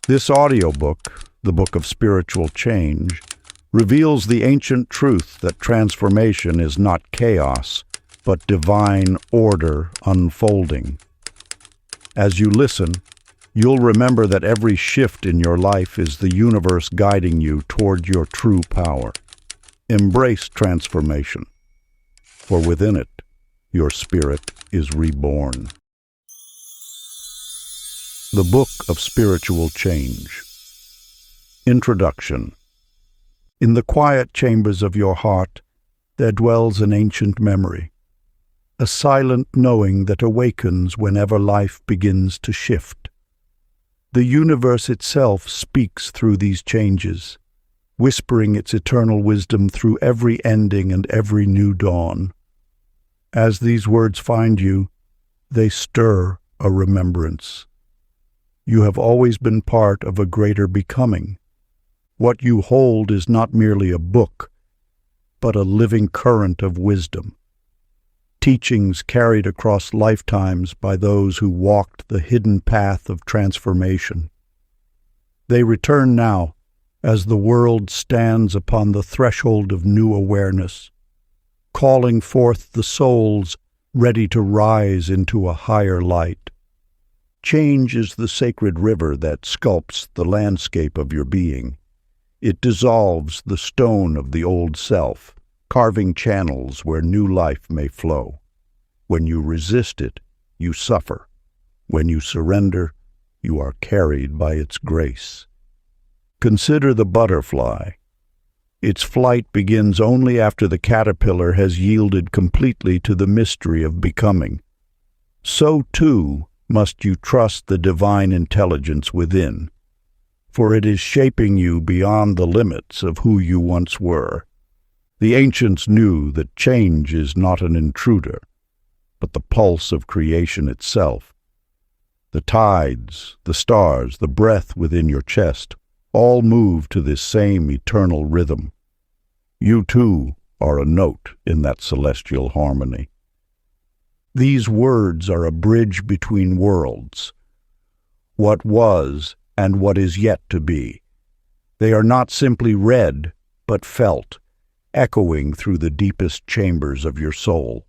This audiobook, the Book of Spiritual Change, reveals the ancient truth that transformation is not chaos, but divine order unfolding. As you listen, you'll remember that every shift in your life is the universe guiding you toward your true power. Embrace transformation, for within it, your spirit is reborn. The Book of Spiritual Change. Introduction. In the quiet chambers of your heart, there dwells an ancient memory, a silent knowing that awakens whenever life begins to shift. The universe itself speaks through these changes, whispering its eternal wisdom through every ending and every new dawn. As these words find you, they stir a remembrance. You have always been part of a greater becoming. What you hold is not merely a book, but a living current of wisdom. Teachings carried across lifetimes by those who walked the hidden path of transformation. They return now as the world stands upon the threshold of new awareness, calling forth the souls ready to rise into a higher light. Change is the sacred river that sculpts the landscape of your being. It dissolves the stone of the old self, carving channels where new life may flow. When you resist it, you suffer. When you surrender, you are carried by its grace. Consider the butterfly. Its flight begins only after the caterpillar has yielded completely to the mystery of becoming. So, too, must you trust the divine intelligence within, for it is shaping you beyond the limits of who you once were. The ancients knew that change is not an intruder, but the pulse of creation itself. The tides, the stars, the breath within your chest, all move to this same eternal rhythm. You, too, are a note in that celestial harmony. These words are a bridge between worlds, what was and what is yet to be. They are not simply read, but felt, echoing through the deepest chambers of your soul.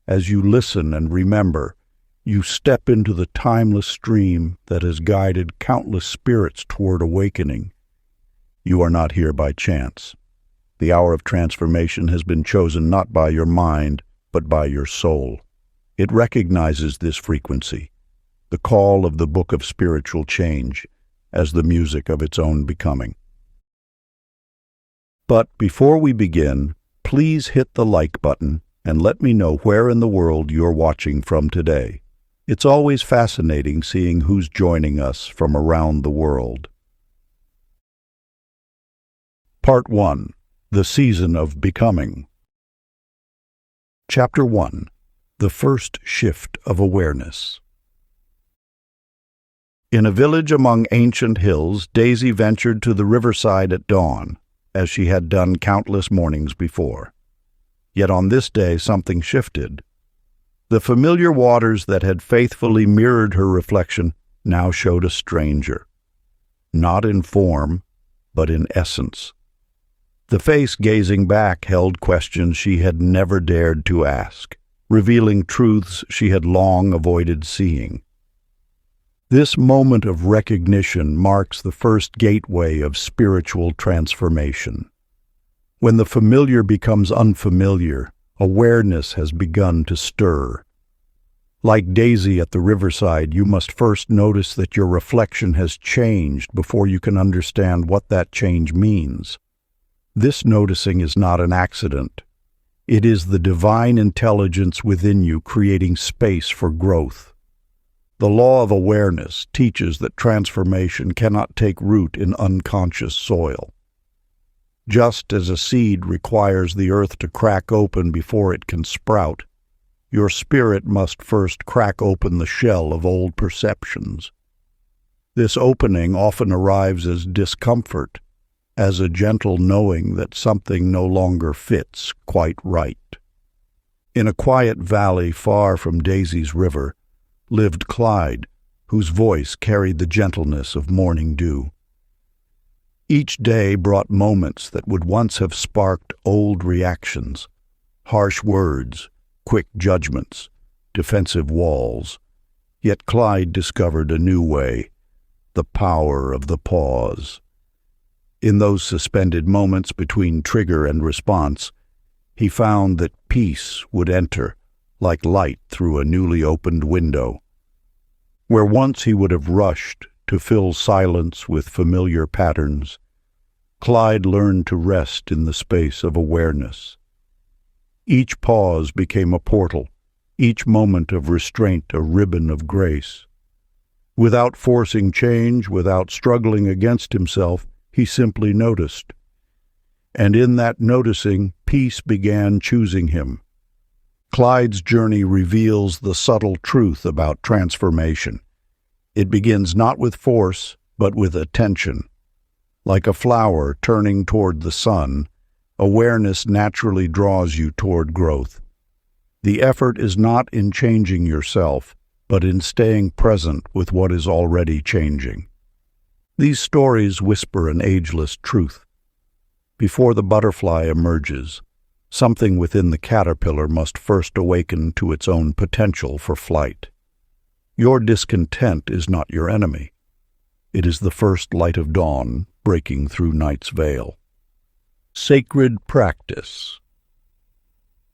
As you listen and remember, you step into the timeless stream that has guided countless spirits toward awakening. You are not here by chance. The hour of transformation has been chosen not by your mind, but by your soul. It recognizes this frequency, the call of the Book of Spiritual Change, as the music of its own becoming. But before we begin, please hit the like button and let me know where in the world you're watching from today. It's always fascinating seeing who's joining us from around the world. Part 1. The Season of Becoming. Chapter 1. The First Shift of Awareness. In a village among ancient hills, Daisy ventured to the riverside at dawn, as she had done countless mornings before. Yet on this day something shifted. The familiar waters that had faithfully mirrored her reflection now showed a stranger, not in form, but in essence. The face gazing back held questions she had never dared to ask, revealing truths she had long avoided seeing. This moment of recognition marks the first gateway of spiritual transformation. When the familiar becomes unfamiliar, awareness has begun to stir. Like Daisy at the riverside, you must first notice that your reflection has changed before you can understand what that change means. This noticing is not an accident. It is the divine intelligence within you creating space for growth. The law of awareness teaches that transformation cannot take root in unconscious soil. Just as a seed requires the earth to crack open before it can sprout, your spirit must first crack open the shell of old perceptions. This opening often arrives as discomfort, as a gentle knowing that something no longer fits quite right. In a quiet valley far from Daisy's river lived Clyde, whose voice carried the gentleness of morning dew. Each day brought moments that would once have sparked old reactions, harsh words, quick judgments, defensive walls. Yet Clyde discovered a new way, the power of the pause. In those suspended moments between trigger and response, he found that peace would enter, like light through a newly opened window. Where once he would have rushed to fill silence with familiar patterns, Clyde learned to rest in the space of awareness. Each pause became a portal, each moment of restraint a ribbon of grace. Without forcing change, without struggling against himself, he simply noticed. And in that noticing, peace began choosing him. Clyde's journey reveals the subtle truth about transformation. It begins not with force, but with attention. Like a flower turning toward the sun, awareness naturally draws you toward growth. The effort is not in changing yourself, but in staying present with what is already changing. These stories whisper an ageless truth. Before the butterfly emerges, something within the caterpillar must first awaken to its own potential for flight. Your discontent is not your enemy. It is the first light of dawn breaking through night's veil. Sacred practice.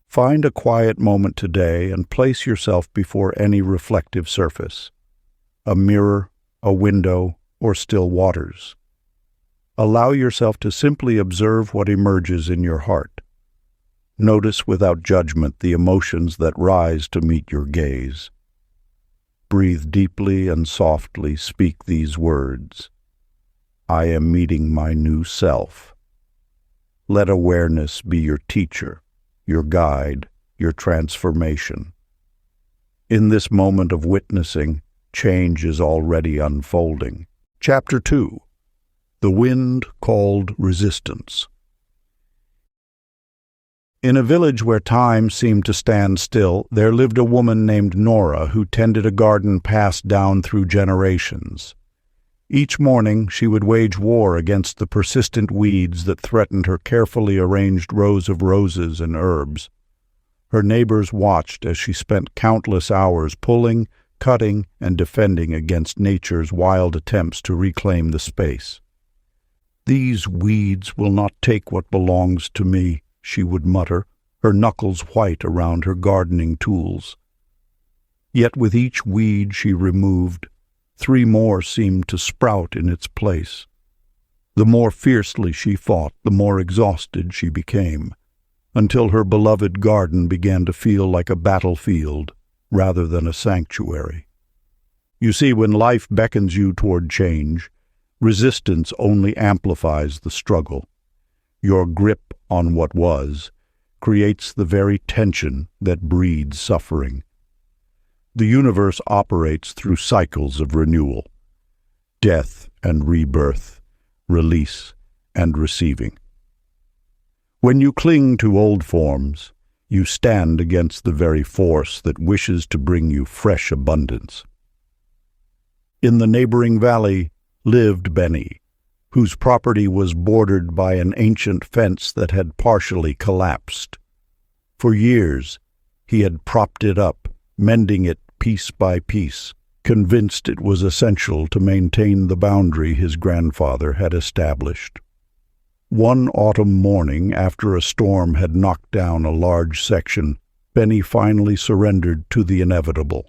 Find a quiet moment today and place yourself before any reflective surface, a mirror, a window, or still waters. Allow yourself to simply observe what emerges in your heart. Notice without judgment the emotions that rise to meet your gaze. Breathe deeply and softly speak these words. I am meeting my new self. Let awareness be your teacher, your guide, your transformation. In this moment of witnessing, change is already unfolding. Chapter 2. The Wind Called Resistance. In a village where time seemed to stand still, there lived a woman named Nora who tended a garden passed down through generations. Each morning she would wage war against the persistent weeds that threatened her carefully arranged rows of roses and herbs. Her neighbors watched as she spent countless hours pulling, cutting, and defending against nature's wild attempts to reclaim the space. These weeds will not take what belongs to me, she would mutter, her knuckles white around her gardening tools. Yet with each weed she removed, 3 more seemed to sprout in its place. The more fiercely she fought, the more exhausted she became, until her beloved garden began to feel like a battlefield rather than a sanctuary. You see, when life beckons you toward change, resistance only amplifies the struggle. Your grip on what was creates the very tension that breeds suffering. The universe operates through cycles of renewal, death and rebirth, release and receiving. When you cling to old forms, you stand against the very force that wishes to bring you fresh abundance. In the neighboring valley lived Benny, whose property was bordered by an ancient fence that had partially collapsed. For years, he had propped it up, mending it piece by piece, convinced it was essential to maintain the boundary his grandfather had established. One autumn morning, after a storm had knocked down a large section, Benny finally surrendered to the inevitable.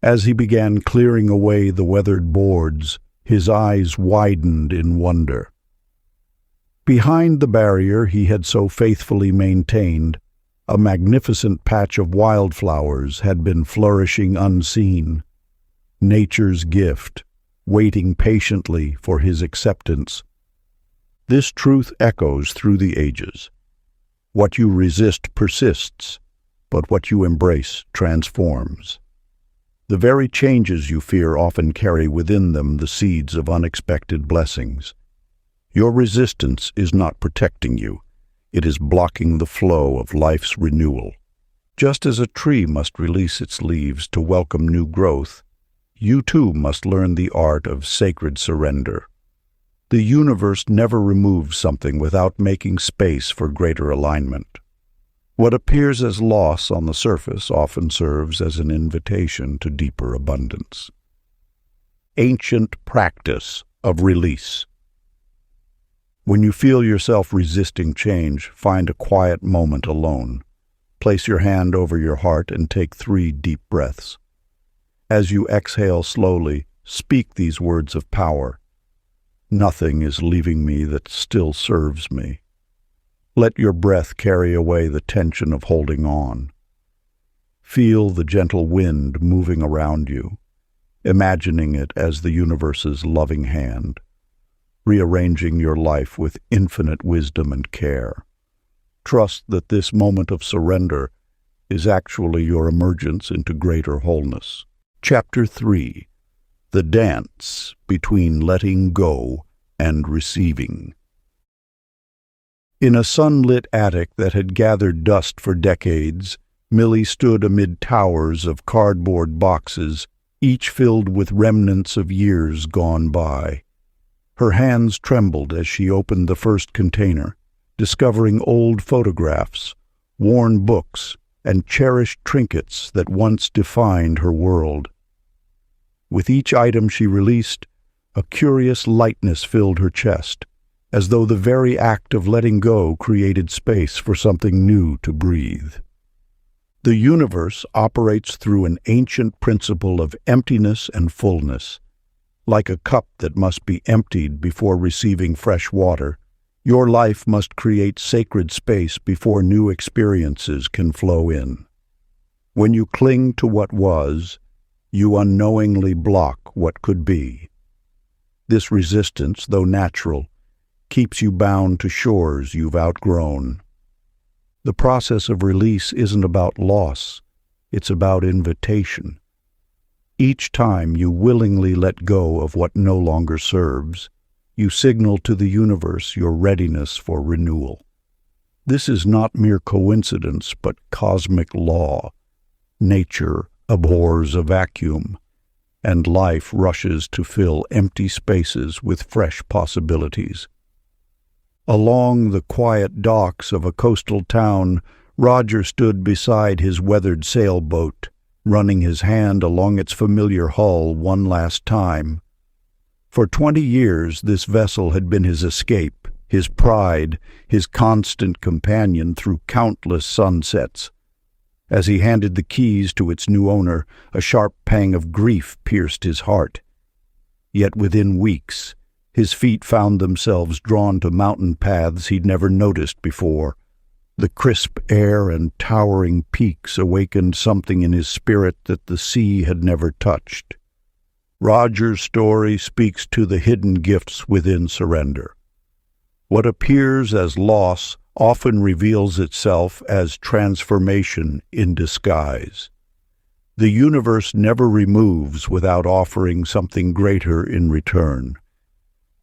As he began clearing away the weathered boards, his eyes widened in wonder. Behind the barrier he had so faithfully maintained, a magnificent patch of wildflowers had been flourishing unseen, nature's gift, waiting patiently for his acceptance. This truth echoes through the ages. What you resist persists, but what you embrace transforms. The very changes you fear often carry within them the seeds of unexpected blessings. Your resistance is not protecting you. It is blocking the flow of life's renewal. Just as a tree must release its leaves to welcome new growth, you too must learn the art of sacred surrender. The universe never removes something without making space for greater alignment. What appears as loss on the surface often serves as an invitation to deeper abundance. Ancient practice of release. When you feel yourself resisting change, find a quiet moment alone. Place your hand over your heart and take 3 deep breaths. As you exhale slowly, speak these words of power. Nothing is leaving me that still serves me. Let your breath carry away the tension of holding on. Feel the gentle wind moving around you, imagining it as the universe's loving hand, rearranging your life with infinite wisdom and care. Trust that this moment of surrender is actually your emergence into greater wholeness. Chapter 3. The Dance Between Letting Go and Receiving. In a sunlit attic that had gathered dust for decades, Millie stood amid towers of cardboard boxes, each filled with remnants of years gone by. Her hands trembled as she opened the first container, discovering old photographs, worn books, and cherished trinkets that once defined her world. With each item she released, a curious lightness filled her chest, as though the very act of letting go created space for something new to breathe. The universe operates through an ancient principle of emptiness and fullness. Like a cup that must be emptied before receiving fresh water, your life must create sacred space before new experiences can flow in. When you cling to what was, you unknowingly block what could be. This resistance, though natural, keeps you bound to shores you've outgrown. The process of release isn't about loss, it's about invitation. Each time you willingly let go of what no longer serves, you signal to the universe your readiness for renewal. This is not mere coincidence, but cosmic law. Nature abhors a vacuum, and life rushes to fill empty spaces with fresh possibilities. Along the quiet docks of a coastal town, Roger stood beside his weathered sailboat, running his hand along its familiar hull one last time. For 20 years this vessel had been his escape, his pride, his constant companion through countless sunsets. As he handed the keys to its new owner, a sharp pang of grief pierced his heart. Yet within weeks, his feet found themselves drawn to mountain paths he'd never noticed before. The crisp air and towering peaks awakened something in his spirit that the sea had never touched. Roger's story speaks to the hidden gifts within surrender. What appears as loss often reveals itself as transformation in disguise. The universe never removes without offering something greater in return.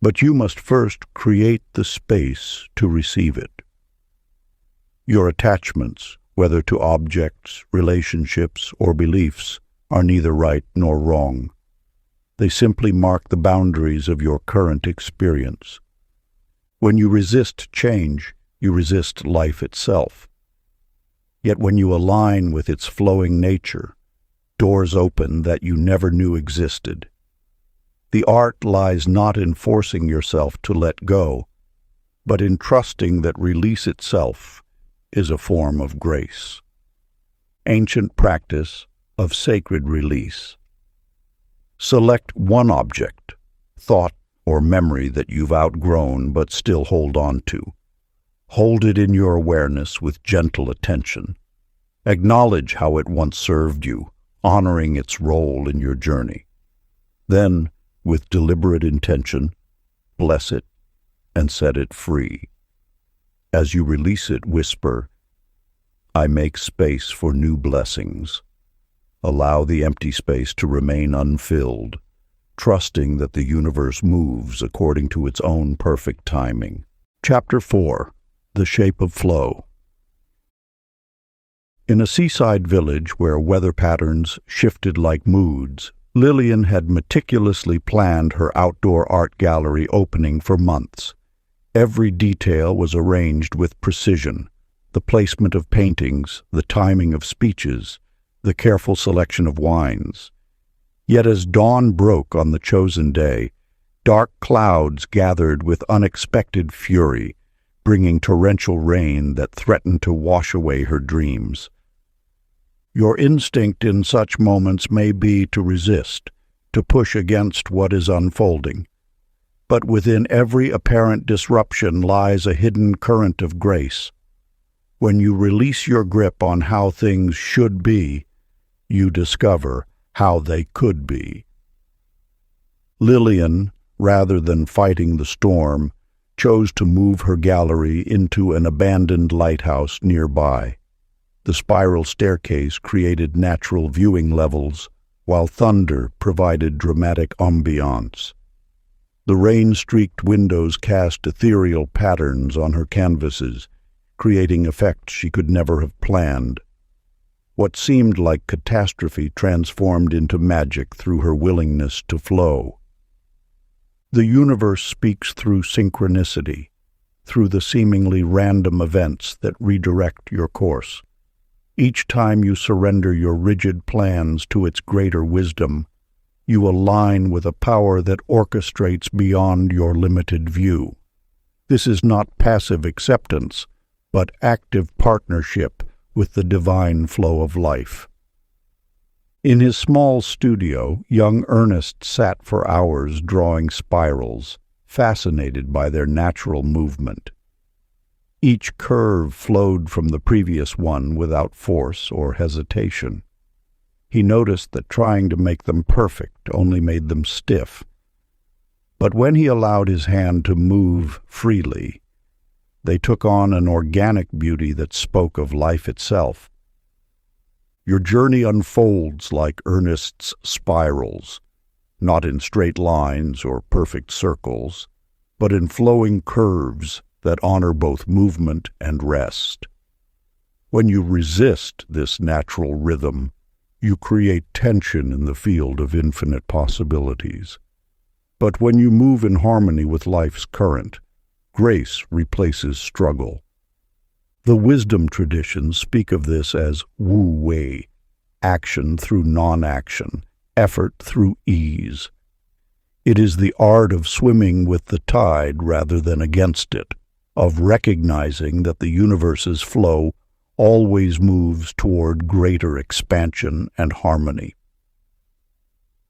But you must first create the space to receive it. Your attachments, whether to objects, relationships, or beliefs, are neither right nor wrong. They simply mark the boundaries of your current experience. When you resist change, you resist life itself. Yet when you align with its flowing nature, doors open that you never knew existed. The art lies not in forcing yourself to let go, but in trusting that release itself is a form of grace. Ancient practice of sacred release. Select one object, thought, or memory that you've outgrown but still hold on to. Hold it in your awareness with gentle attention. Acknowledge how it once served you, honoring its role in your journey. Then, with deliberate intention, bless it and set it free. As you release it, whisper, "I make space for new blessings." Allow the empty space to remain unfilled, trusting that the universe moves according to its own perfect timing. Chapter 4. The Shape of Flow. In a seaside village where weather patterns shifted like moods, Lillian had meticulously planned her outdoor art gallery opening for months. Every detail was arranged with precision: the placement of paintings, the timing of speeches, the careful selection of wines. Yet as dawn broke on the chosen day, dark clouds gathered with unexpected fury, bringing torrential rain that threatened to wash away her dreams. Your instinct in such moments may be to resist, to push against what is unfolding. But within every apparent disruption lies a hidden current of grace. When you release your grip on how things should be, you discover how they could be. Lillian, rather than fighting the storm, chose to move her gallery into an abandoned lighthouse nearby. The spiral staircase created natural viewing levels, while thunder provided dramatic ambiance. The rain-streaked windows cast ethereal patterns on her canvases, creating effects she could never have planned. What seemed like catastrophe transformed into magic through her willingness to flow. The universe speaks through synchronicity, through the seemingly random events that redirect your course. Each time you surrender your rigid plans to its greater wisdom, you align with a power that orchestrates beyond your limited view. This is not passive acceptance, but active partnership with the divine flow of life. In his small studio, young Ernest sat for hours drawing spirals, fascinated by their natural movement. Each curve flowed from the previous one without force or hesitation. He noticed that trying to make them perfect only made them stiff. But when he allowed his hand to move freely, they took on an organic beauty that spoke of life itself. Your journey unfolds like Ernest's spirals, not in straight lines or perfect circles, but in flowing curves that honor both movement and rest. When you resist this natural rhythm, you create tension in the field of infinite possibilities. But when you move in harmony with life's current, grace replaces struggle. The wisdom traditions speak of this as wu wei, action through non-action, effort through ease. It is the art of swimming with the tide rather than against it, of recognizing that the universe's flow always moves toward greater expansion and harmony.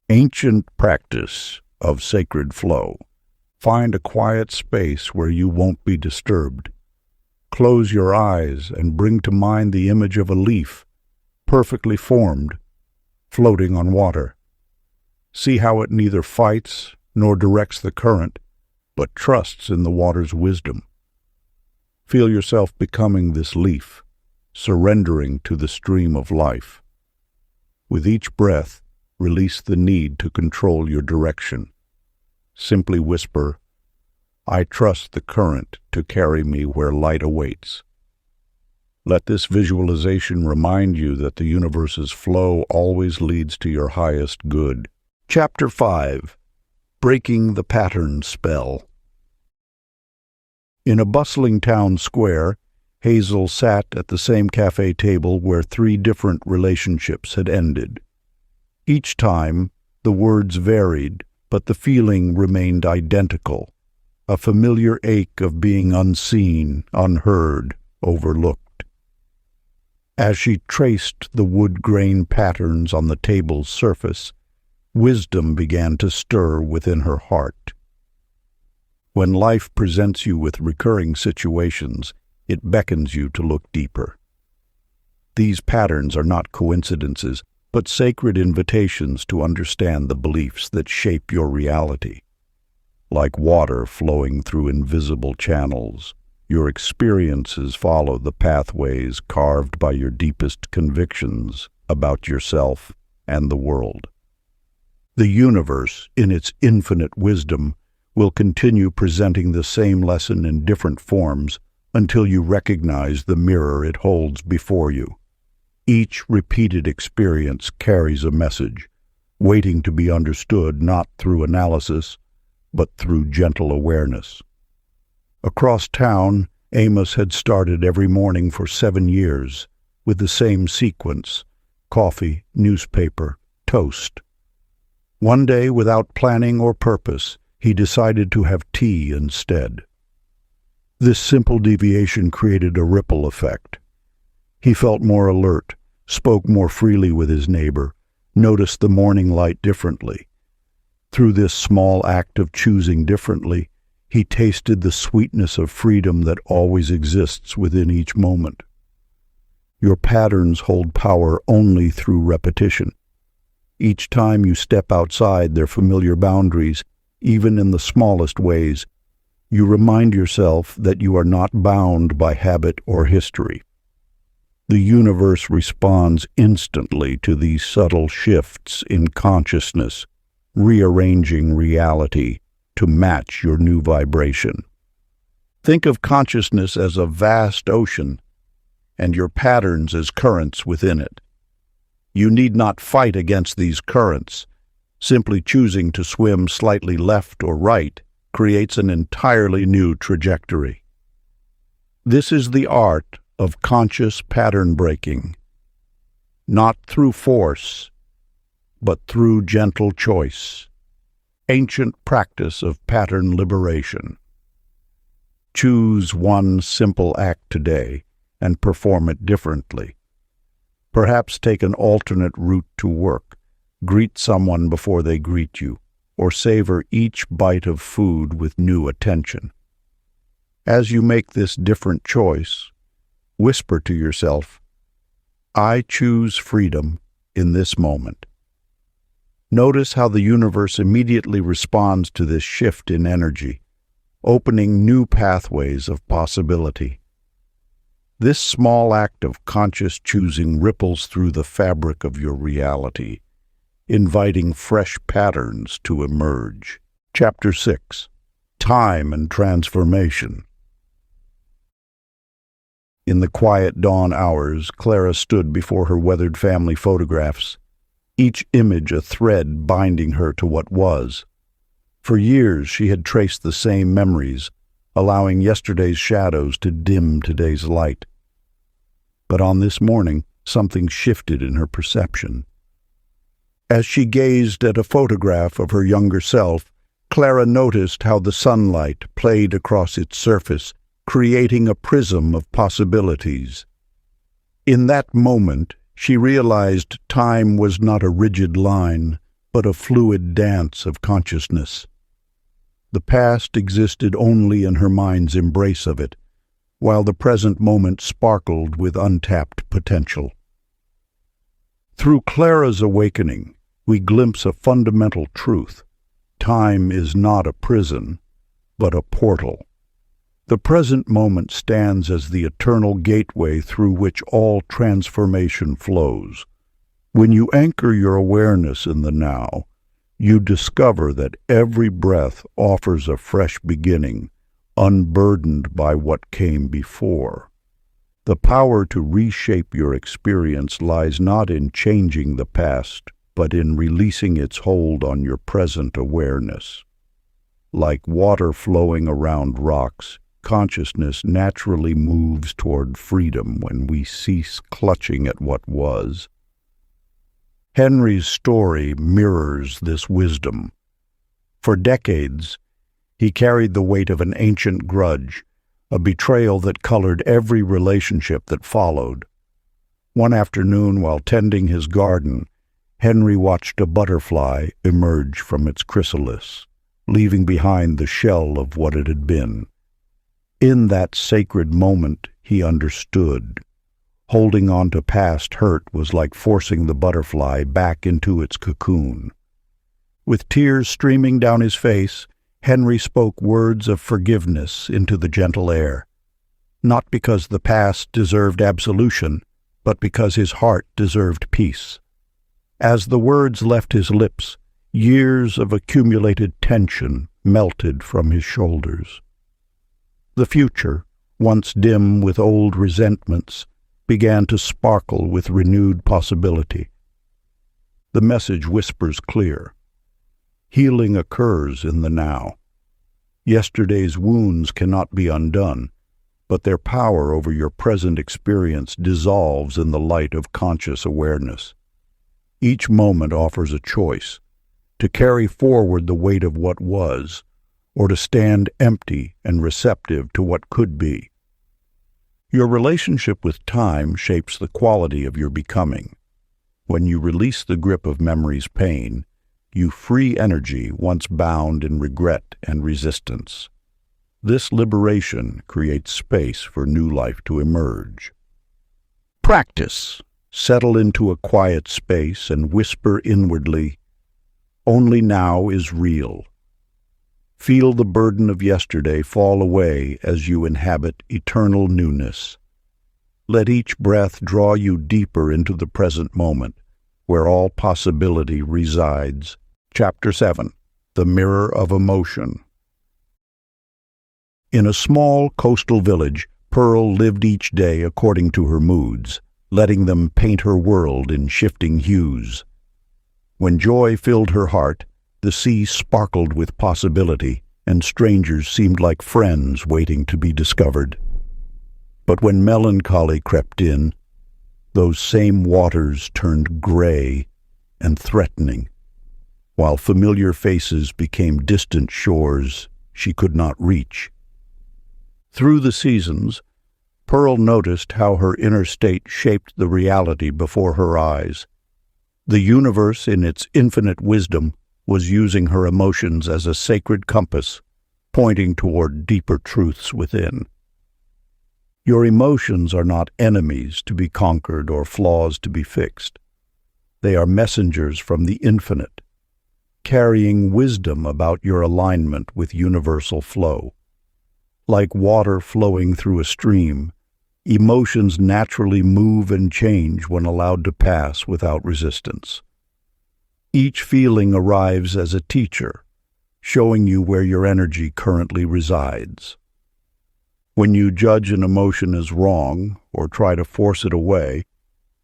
Ancient practice of sacred flow. Find a quiet space where you won't be disturbed. Close your eyes and bring to mind the image of a leaf, perfectly formed, floating on water. See how it neither fights nor directs the current, but trusts in the water's wisdom. Feel yourself becoming this leaf, surrendering to the stream of life. With each breath, release the need to control your direction. Simply whisper, "I trust the current to carry me where light awaits." Let this visualization remind you that the universe's flow always leads to your highest good. Chapter 5. Breaking the Pattern Spell. In a bustling town square, Hazel sat at the same cafe table where 3 different relationships had ended. Each time, the words varied, but the feeling remained identical, a familiar ache of being unseen, unheard, overlooked. As she traced the wood-grain patterns on the table's surface, wisdom began to stir within her heart. When life presents you with recurring situations, it beckons you to look deeper. These patterns are not coincidences, but sacred invitations to understand the beliefs that shape your reality. Like water flowing through invisible channels, your experiences follow the pathways carved by your deepest convictions about yourself and the world. The universe, in its infinite wisdom, will continue presenting the same lesson in different forms until you recognize the mirror it holds before you. Each repeated experience carries a message, waiting to be understood not through analysis, but through gentle awareness. Across town, Amos had started every morning for 7 years, with the same sequence: coffee, newspaper, toast. One day, without planning or purpose, he decided to have tea instead. This simple deviation created a ripple effect. He felt more alert, spoke more freely with his neighbor, noticed the morning light differently. Through this small act of choosing differently, he tasted the sweetness of freedom that always exists within each moment. Your patterns hold power only through repetition. Each time you step outside their familiar boundaries, even in the smallest ways, you remind yourself that you are not bound by habit or history. The universe responds instantly to these subtle shifts in consciousness, rearranging reality to match your new vibration. Think of consciousness as a vast ocean, and your patterns as currents within it. You need not fight against these currents. Simply choosing to swim slightly left or right creates an entirely new trajectory. This is the art of conscious pattern breaking, not through force, but through gentle choice. Ancient practice of pattern liberation. Choose one simple act today and perform it differently. Perhaps take an alternate route to work, greet someone before they greet you, or savor each bite of food with new attention. As you make this different choice, whisper to yourself, "I choose freedom in this moment." Notice how the universe immediately responds to this shift in energy, opening new pathways of possibility. This small act of conscious choosing ripples through the fabric of your reality, inviting fresh patterns to emerge. Chapter 6. Time and Transformation. In the quiet dawn hours, Clara stood before her weathered family photographs, each image a thread binding her to what was. For years she had traced the same memories, allowing yesterday's shadows to dim today's light. But on this morning, something shifted in her perception. As she gazed at a photograph of her younger self, Clara noticed how the sunlight played across its surface, creating a prism of possibilities. In that moment, she realized time was not a rigid line, but a fluid dance of consciousness. The past existed only in her mind's embrace of it, while the present moment sparkled with untapped potential. Through Clara's awakening, we glimpse a fundamental truth. Time is not a prison, but a portal. The present moment stands as the eternal gateway through which all transformation flows. When you anchor your awareness in the now, you discover that every breath offers a fresh beginning, unburdened by what came before. The power to reshape your experience lies not in changing the past, but in releasing its hold on your present awareness. Like water flowing around rocks, consciousness naturally moves toward freedom when we cease clutching at what was. Henry's story mirrors this wisdom. For decades, he carried the weight of an ancient grudge, a betrayal that colored every relationship that followed. One afternoon, while tending his garden, Henry watched a butterfly emerge from its chrysalis, leaving behind the shell of what it had been. In that sacred moment, he understood. Holding on to past hurt was like forcing the butterfly back into its cocoon. With tears streaming down his face, Henry spoke words of forgiveness into the gentle air, not because the past deserved absolution, but because his heart deserved peace. As the words left his lips, years of accumulated tension melted from his shoulders. The future, once dim with old resentments, began to sparkle with renewed possibility. The message whispers clear. Healing occurs in the now. Yesterday's wounds cannot be undone, but their power over your present experience dissolves in the light of conscious awareness. Each moment offers a choice: to carry forward the weight of what was, or to stand empty and receptive to what could be. Your relationship with time shapes the quality of your becoming. When you release the grip of memory's pain, you free energy once bound in regret and resistance. This liberation creates space for new life to emerge. Practice. Settle into a quiet space and whisper inwardly, "Only now is real." Feel the burden of yesterday fall away as you inhabit eternal newness. Let each breath draw you deeper into the present moment, where all possibility resides. Chapter 7. The Mirror of Emotion. In a small coastal village, Pearl lived each day according to her moods, letting them paint her world in shifting hues. When joy filled her heart, the sea sparkled with possibility, and strangers seemed like friends waiting to be discovered. But when melancholy crept in, those same waters turned gray and threatening, while familiar faces became distant shores she could not reach. Through the seasons, Pearl noticed how her inner state shaped the reality before her eyes. The universe, in its infinite wisdom, was using her emotions as a sacred compass, pointing toward deeper truths within. Your emotions are not enemies to be conquered or flaws to be fixed. They are messengers from the infinite, carrying wisdom about your alignment with universal flow. Like water flowing through a stream, emotions naturally move and change when allowed to pass without resistance. Each feeling arrives as a teacher, showing you where your energy currently resides. When you judge an emotion as wrong or try to force it away,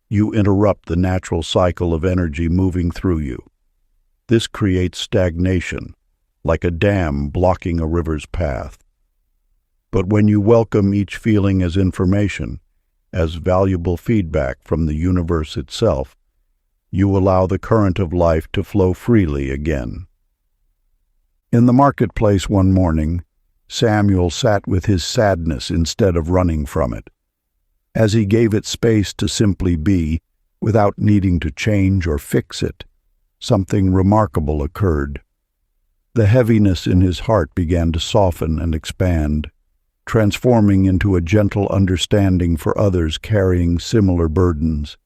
you interrupt the natural cycle of energy moving through you. This creates stagnation, like a dam blocking a river's path. But when you welcome each feeling as information, as valuable feedback from the universe itself, you allow the current of life to flow freely again. In the marketplace one morning, Samuel sat with his sadness instead of running from it. As he gave it space to simply be, without needing to change or fix it, something remarkable occurred. The heaviness in his heart began to soften and expand, transforming into a gentle understanding for others carrying similar burdens.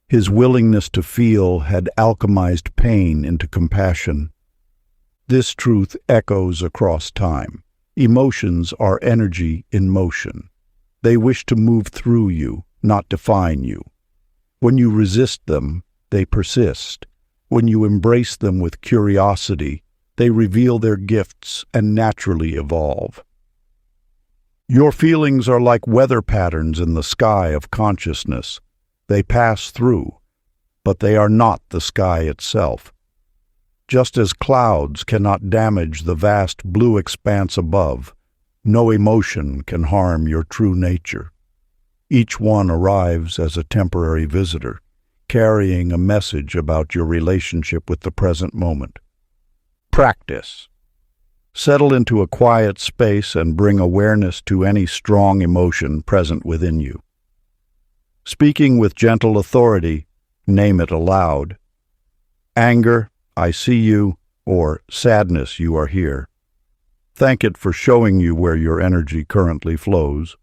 His willingness to feel had alchemized pain into compassion. This truth echoes across time. Emotions are energy in motion. They wish to move through you, not define you. When you resist them, they persist. When you embrace them with curiosity, they reveal their gifts and naturally evolve. Your feelings are like weather patterns in the sky of consciousness. They pass through, but they are not the sky itself. Just as clouds cannot damage the vast blue expanse above, no emotion can harm your true nature. Each one arrives as a temporary visitor, carrying a message about your relationship with the present moment. Practice. Settle into a quiet space and bring awareness to any strong emotion present within you. Speaking with gentle authority, name it aloud. Anger, I see you, or sadness, you are here. Thank it for showing you where your energy currently flows.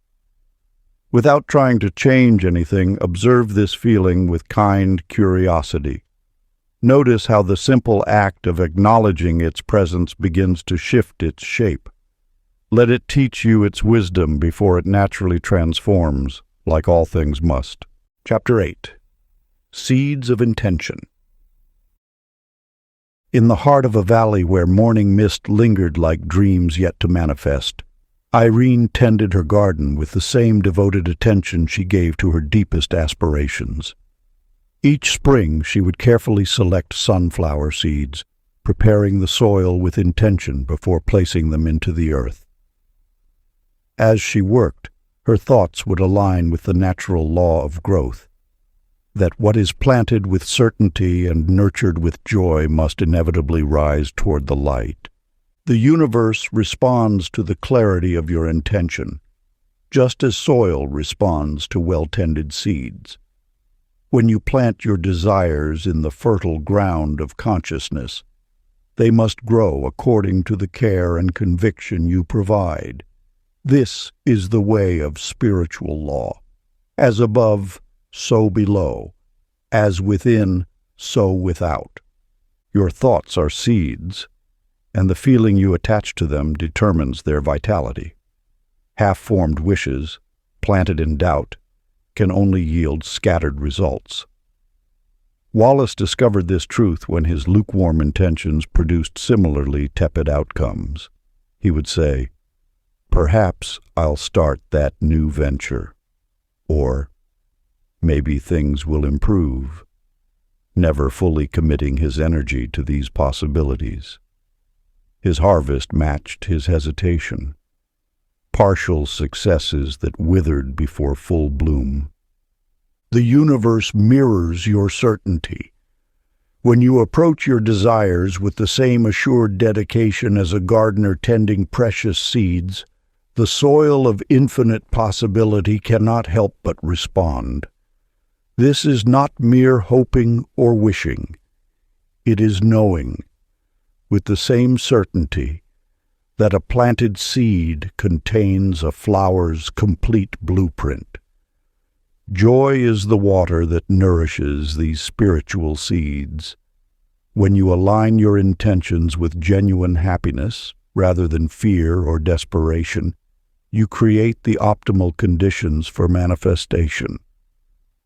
Without trying to change anything, observe this feeling with kind curiosity. Notice how the simple act of acknowledging its presence begins to shift its shape. Let it teach you its wisdom before it naturally transforms, like all things must. Chapter 8. Seeds of Intention. In the heart of a valley where morning mist lingered like dreams yet to manifest, Irene tended her garden with the same devoted attention she gave to her deepest aspirations. Each spring she would carefully select sunflower seeds, preparing the soil with intention before placing them into the earth. As she worked, her thoughts would align with the natural law of growth, that what is planted with certainty and nurtured with joy must inevitably rise toward the light. The universe responds to the clarity of your intention, just as soil responds to well-tended seeds. When you plant your desires in the fertile ground of consciousness, they must grow according to the care and conviction you provide. This is the way of spiritual law. As above, so below. As within, so without. Your thoughts are seeds, and the feeling you attach to them determines their vitality. Half-formed wishes, planted in doubt, can only yield scattered results. Wallace discovered this truth when his lukewarm intentions produced similarly tepid outcomes. He would say, "Perhaps I'll start that new venture," or "Maybe things will improve," never fully committing his energy to these possibilities. His harvest matched his hesitation. Partial successes that withered before full bloom. The universe mirrors your certainty. When you approach your desires with the same assured dedication as a gardener tending precious seeds, the soil of infinite possibility cannot help but respond. This is not mere hoping or wishing. It is knowing, with the same certainty, that a planted seed contains a flower's complete blueprint. Joy is the water that nourishes these spiritual seeds. When you align your intentions with genuine happiness, rather than fear or desperation, you create the optimal conditions for manifestation.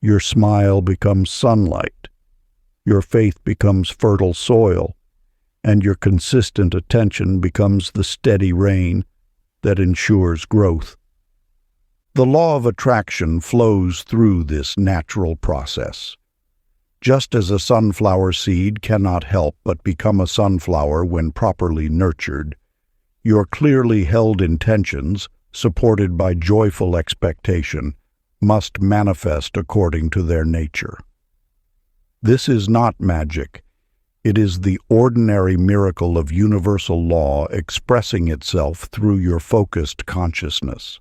Your smile becomes sunlight, your faith becomes fertile soil, and your consistent attention becomes the steady rain that ensures growth. The law of attraction flows through this natural process. Just as a sunflower seed cannot help but become a sunflower when properly nurtured, your clearly held intentions, supported by joyful expectation, must manifest according to their nature. This is not magic. It is the ordinary miracle of universal law expressing itself through your focused consciousness.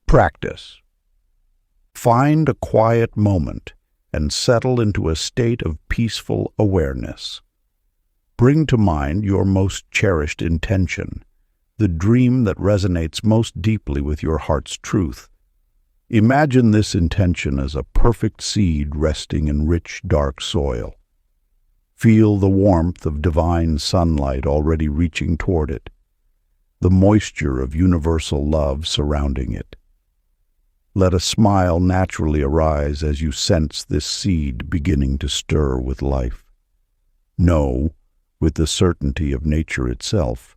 Practice. Find a quiet moment and settle into a state of peaceful awareness. Bring to mind your most cherished intention, the dream that resonates most deeply with your heart's truth. Imagine this intention as a perfect seed resting in rich, dark soil. Feel the warmth of divine sunlight already reaching toward it, the moisture of universal love surrounding it. Let a smile naturally arise as you sense this seed beginning to stir with life. Know, with the certainty of nature itself,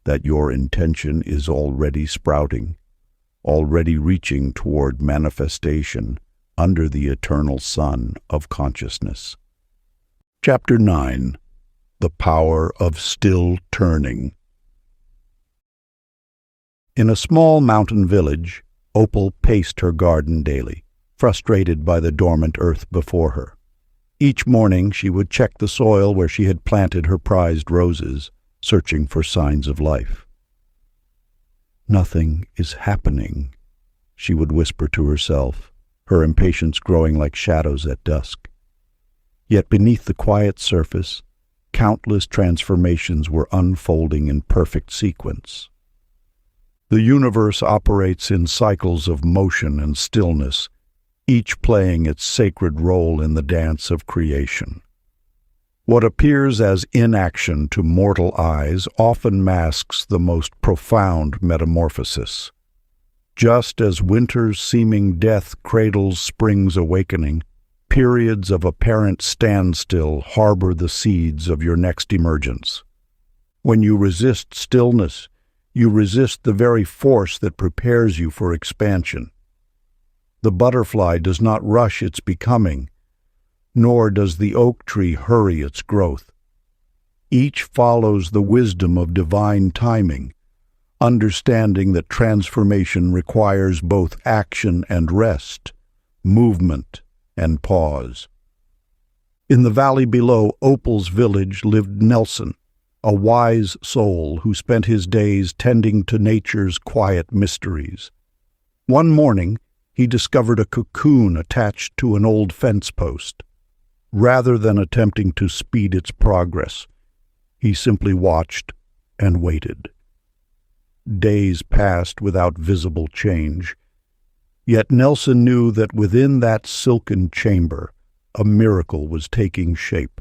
that your intention is already sprouting, already reaching toward manifestation under the eternal sun of consciousness. Chapter 9. The Power of Still Turning. In a small mountain village, Opal paced her garden daily, frustrated by the dormant earth before her. Each morning she would check the soil where she had planted her prized roses, searching for signs of life. "Nothing is happening," she would whisper to herself, her impatience growing like shadows at dusk. Yet beneath the quiet surface, countless transformations were unfolding in perfect sequence. The universe operates in cycles of motion and stillness, each playing its sacred role in the dance of creation. What appears as inaction to mortal eyes often masks the most profound metamorphosis. Just as winter's seeming death cradles spring's awakening, periods of apparent standstill harbor the seeds of your next emergence. When you resist stillness, you resist the very force that prepares you for expansion. The butterfly does not rush its becoming, nor does the oak tree hurry its growth. Each follows the wisdom of divine timing, understanding that transformation requires both action and rest, movement and pause. In the valley below Opal's village lived Nelson, a wise soul who spent his days tending to nature's quiet mysteries. One morning, he discovered a cocoon attached to an old fence post. Rather than attempting to speed its progress, he simply watched and waited. Days passed without visible change, yet Nelson knew that within that silken chamber, a miracle was taking shape.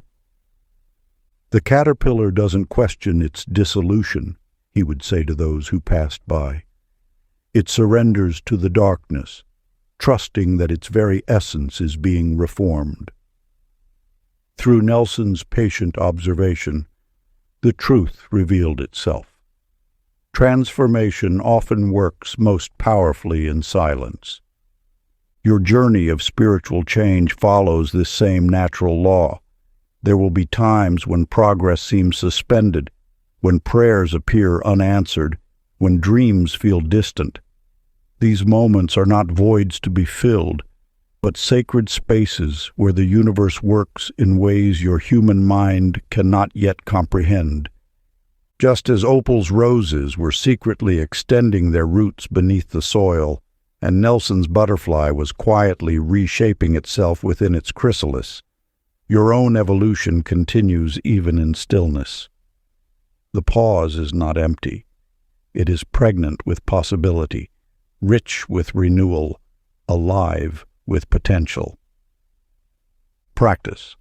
The caterpillar doesn't question its dissolution, he would say to those who passed by. It surrenders to the darkness, trusting that its very essence is being reformed. Through Nelson's patient observation, the truth revealed itself. Transformation often works most powerfully in silence. Your journey of spiritual change follows this same natural law. There will be times when progress seems suspended, when prayers appear unanswered, when dreams feel distant. These moments are not voids to be filled, but sacred spaces where the universe works in ways your human mind cannot yet comprehend. Just as Opal's roses were secretly extending their roots beneath the soil, and Nelson's butterfly was quietly reshaping itself within its chrysalis, your own evolution continues even in stillness. The pause is not empty. It is pregnant with possibility, rich with renewal, alive with potential. Practice.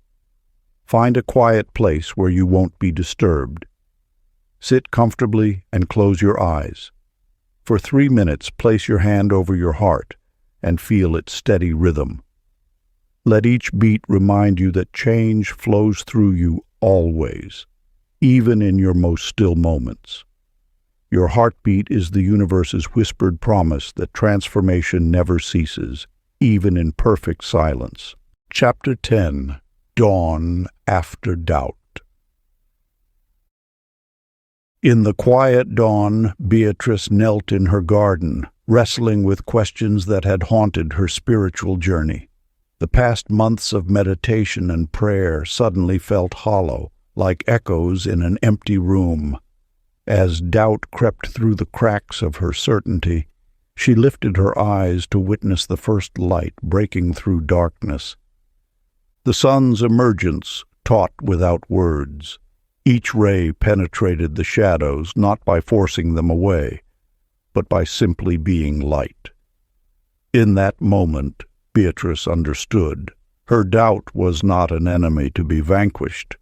Find a quiet place where you won't be disturbed. Sit comfortably and close your eyes. For 3 minutes, place your hand over your heart and feel its steady rhythm. Let each beat remind you that change flows through you always, even in your most still moments. Your heartbeat is the universe's whispered promise that transformation never ceases, even in perfect silence. Chapter 10. Dawn After Doubt. In the quiet dawn, Beatrice knelt in her garden, wrestling with questions that had haunted her spiritual journey. The past months of meditation and prayer suddenly felt hollow, like echoes in an empty room. As doubt crept through the cracks of her certainty, she lifted her eyes to witness the first light breaking through darkness. The sun's emergence taught without words. Each ray penetrated the shadows not by forcing them away, but by simply being light. In that moment, Beatrice understood. Her doubt was not an enemy to be vanquished,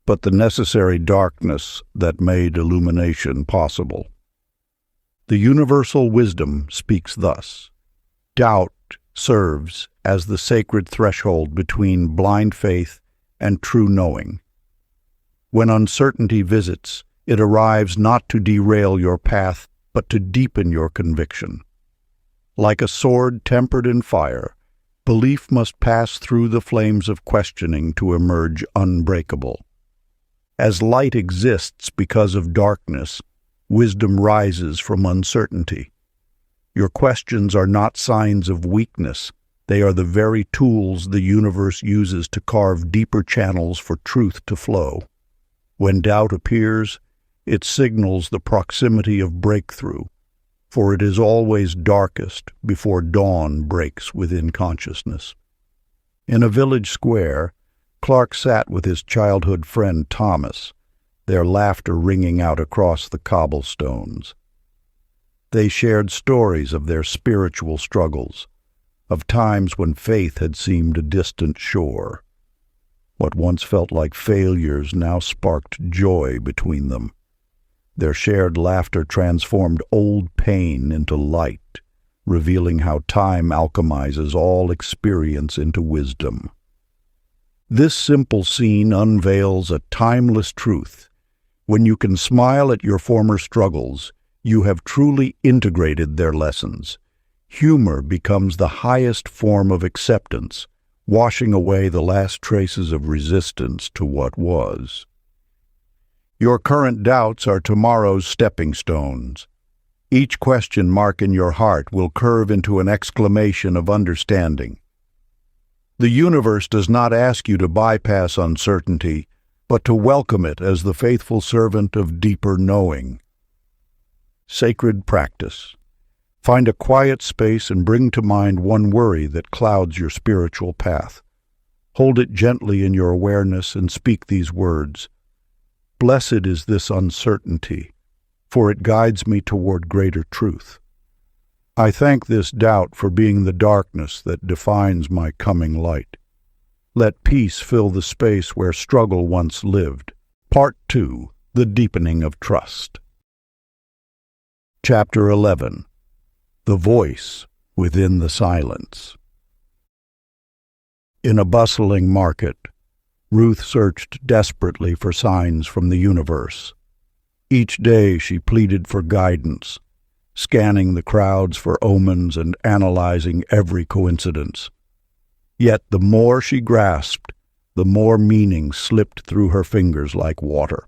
but the necessary darkness that made illumination possible. The universal wisdom speaks thus: doubt serves as the sacred threshold between blind faith and true knowing. When uncertainty visits, it arrives not to derail your path, but to deepen your conviction. Like a sword tempered in fire, belief must pass through the flames of questioning to emerge unbreakable. As light exists because of darkness, wisdom rises from uncertainty. Your questions are not signs of weakness. They are the very tools the universe uses to carve deeper channels for truth to flow. When doubt appears, it signals the proximity of breakthrough, for it is always darkest before dawn breaks within consciousness. In a village square, Clark sat with his childhood friend Thomas, their laughter ringing out across the cobblestones. They shared stories of their spiritual struggles, of times when faith had seemed a distant shore. What once felt like failures now sparked joy between them. Their shared laughter transformed old pain into light, revealing how time alchemizes all experience into wisdom. This simple scene unveils a timeless truth. When you can smile at your former struggles, you have truly integrated their lessons. Humor becomes the highest form of acceptance, washing away the last traces of resistance to what was. Your current doubts are tomorrow's stepping stones. Each question mark in your heart will curve into an exclamation of understanding. The universe does not ask you to bypass uncertainty, but to welcome it as the faithful servant of deeper knowing. Sacred practice. Find a quiet space and bring to mind one worry that clouds your spiritual path. Hold it gently in your awareness and speak these words. Blessed is this uncertainty, for it guides me toward greater truth. I thank this doubt for being the darkness that defines my coming light. Let peace fill the space where struggle once lived. Part 2. The Deepening of Trust. Chapter 11. The Voice Within the Silence. In a bustling market, Ruth searched desperately for signs from the universe. Each day she pleaded for guidance, scanning the crowds for omens and analyzing every coincidence. Yet the more she grasped, the more meaning slipped through her fingers like water.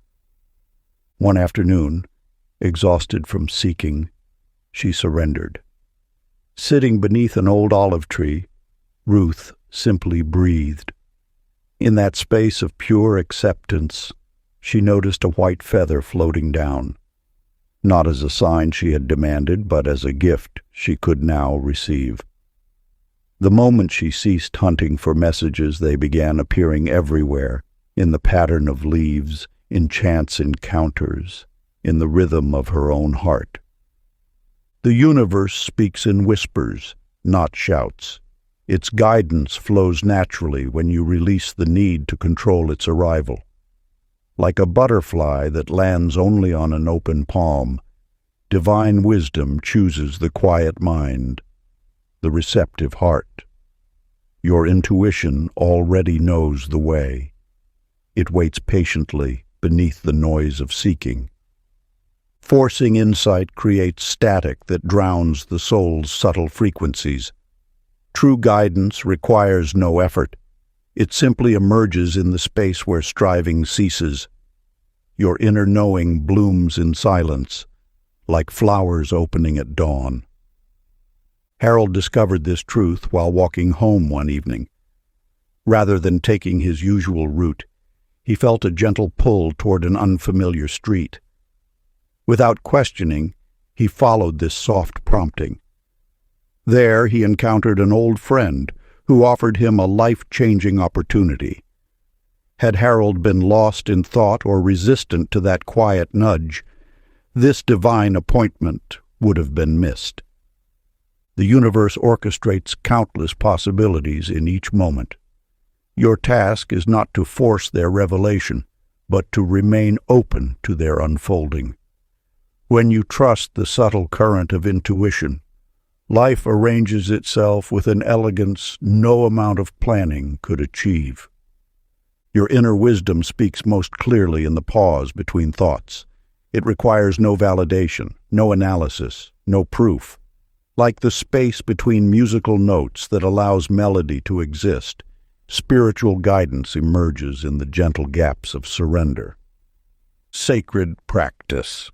One afternoon, exhausted from seeking, she surrendered. Sitting beneath an old olive tree, Ruth simply breathed. In that space of pure acceptance, she noticed a white feather floating down, not as a sign she had demanded, but as a gift she could now receive. The moment she ceased hunting for messages, they began appearing everywhere, in the pattern of leaves, in chance encounters, in the rhythm of her own heart. The universe speaks in whispers, not shouts. Its guidance flows naturally when you release the need to control its arrival. Like a butterfly that lands only on an open palm, divine wisdom chooses the quiet mind, the receptive heart. Your intuition already knows the way. It waits patiently beneath the noise of seeking. Forcing insight creates static that drowns the soul's subtle frequencies. True guidance requires no effort. It simply emerges in the space where striving ceases. Your inner knowing blooms in silence, like flowers opening at dawn. Harold discovered this truth while walking home one evening. Rather than taking his usual route, he felt a gentle pull toward an unfamiliar street. Without questioning, he followed this soft prompting. There he encountered an old friend who offered him a life-changing opportunity. Had Harold been lost in thought or resistant to that quiet nudge, this divine appointment would have been missed. The universe orchestrates countless possibilities in each moment. Your task is not to force their revelation, but to remain open to their unfolding. When you trust the subtle current of intuition, life arranges itself with an elegance no amount of planning could achieve. Your inner wisdom speaks most clearly in the pause between thoughts. It requires no validation, no analysis, no proof. Like the space between musical notes that allows melody to exist, spiritual guidance emerges in the gentle gaps of surrender. Sacred practice.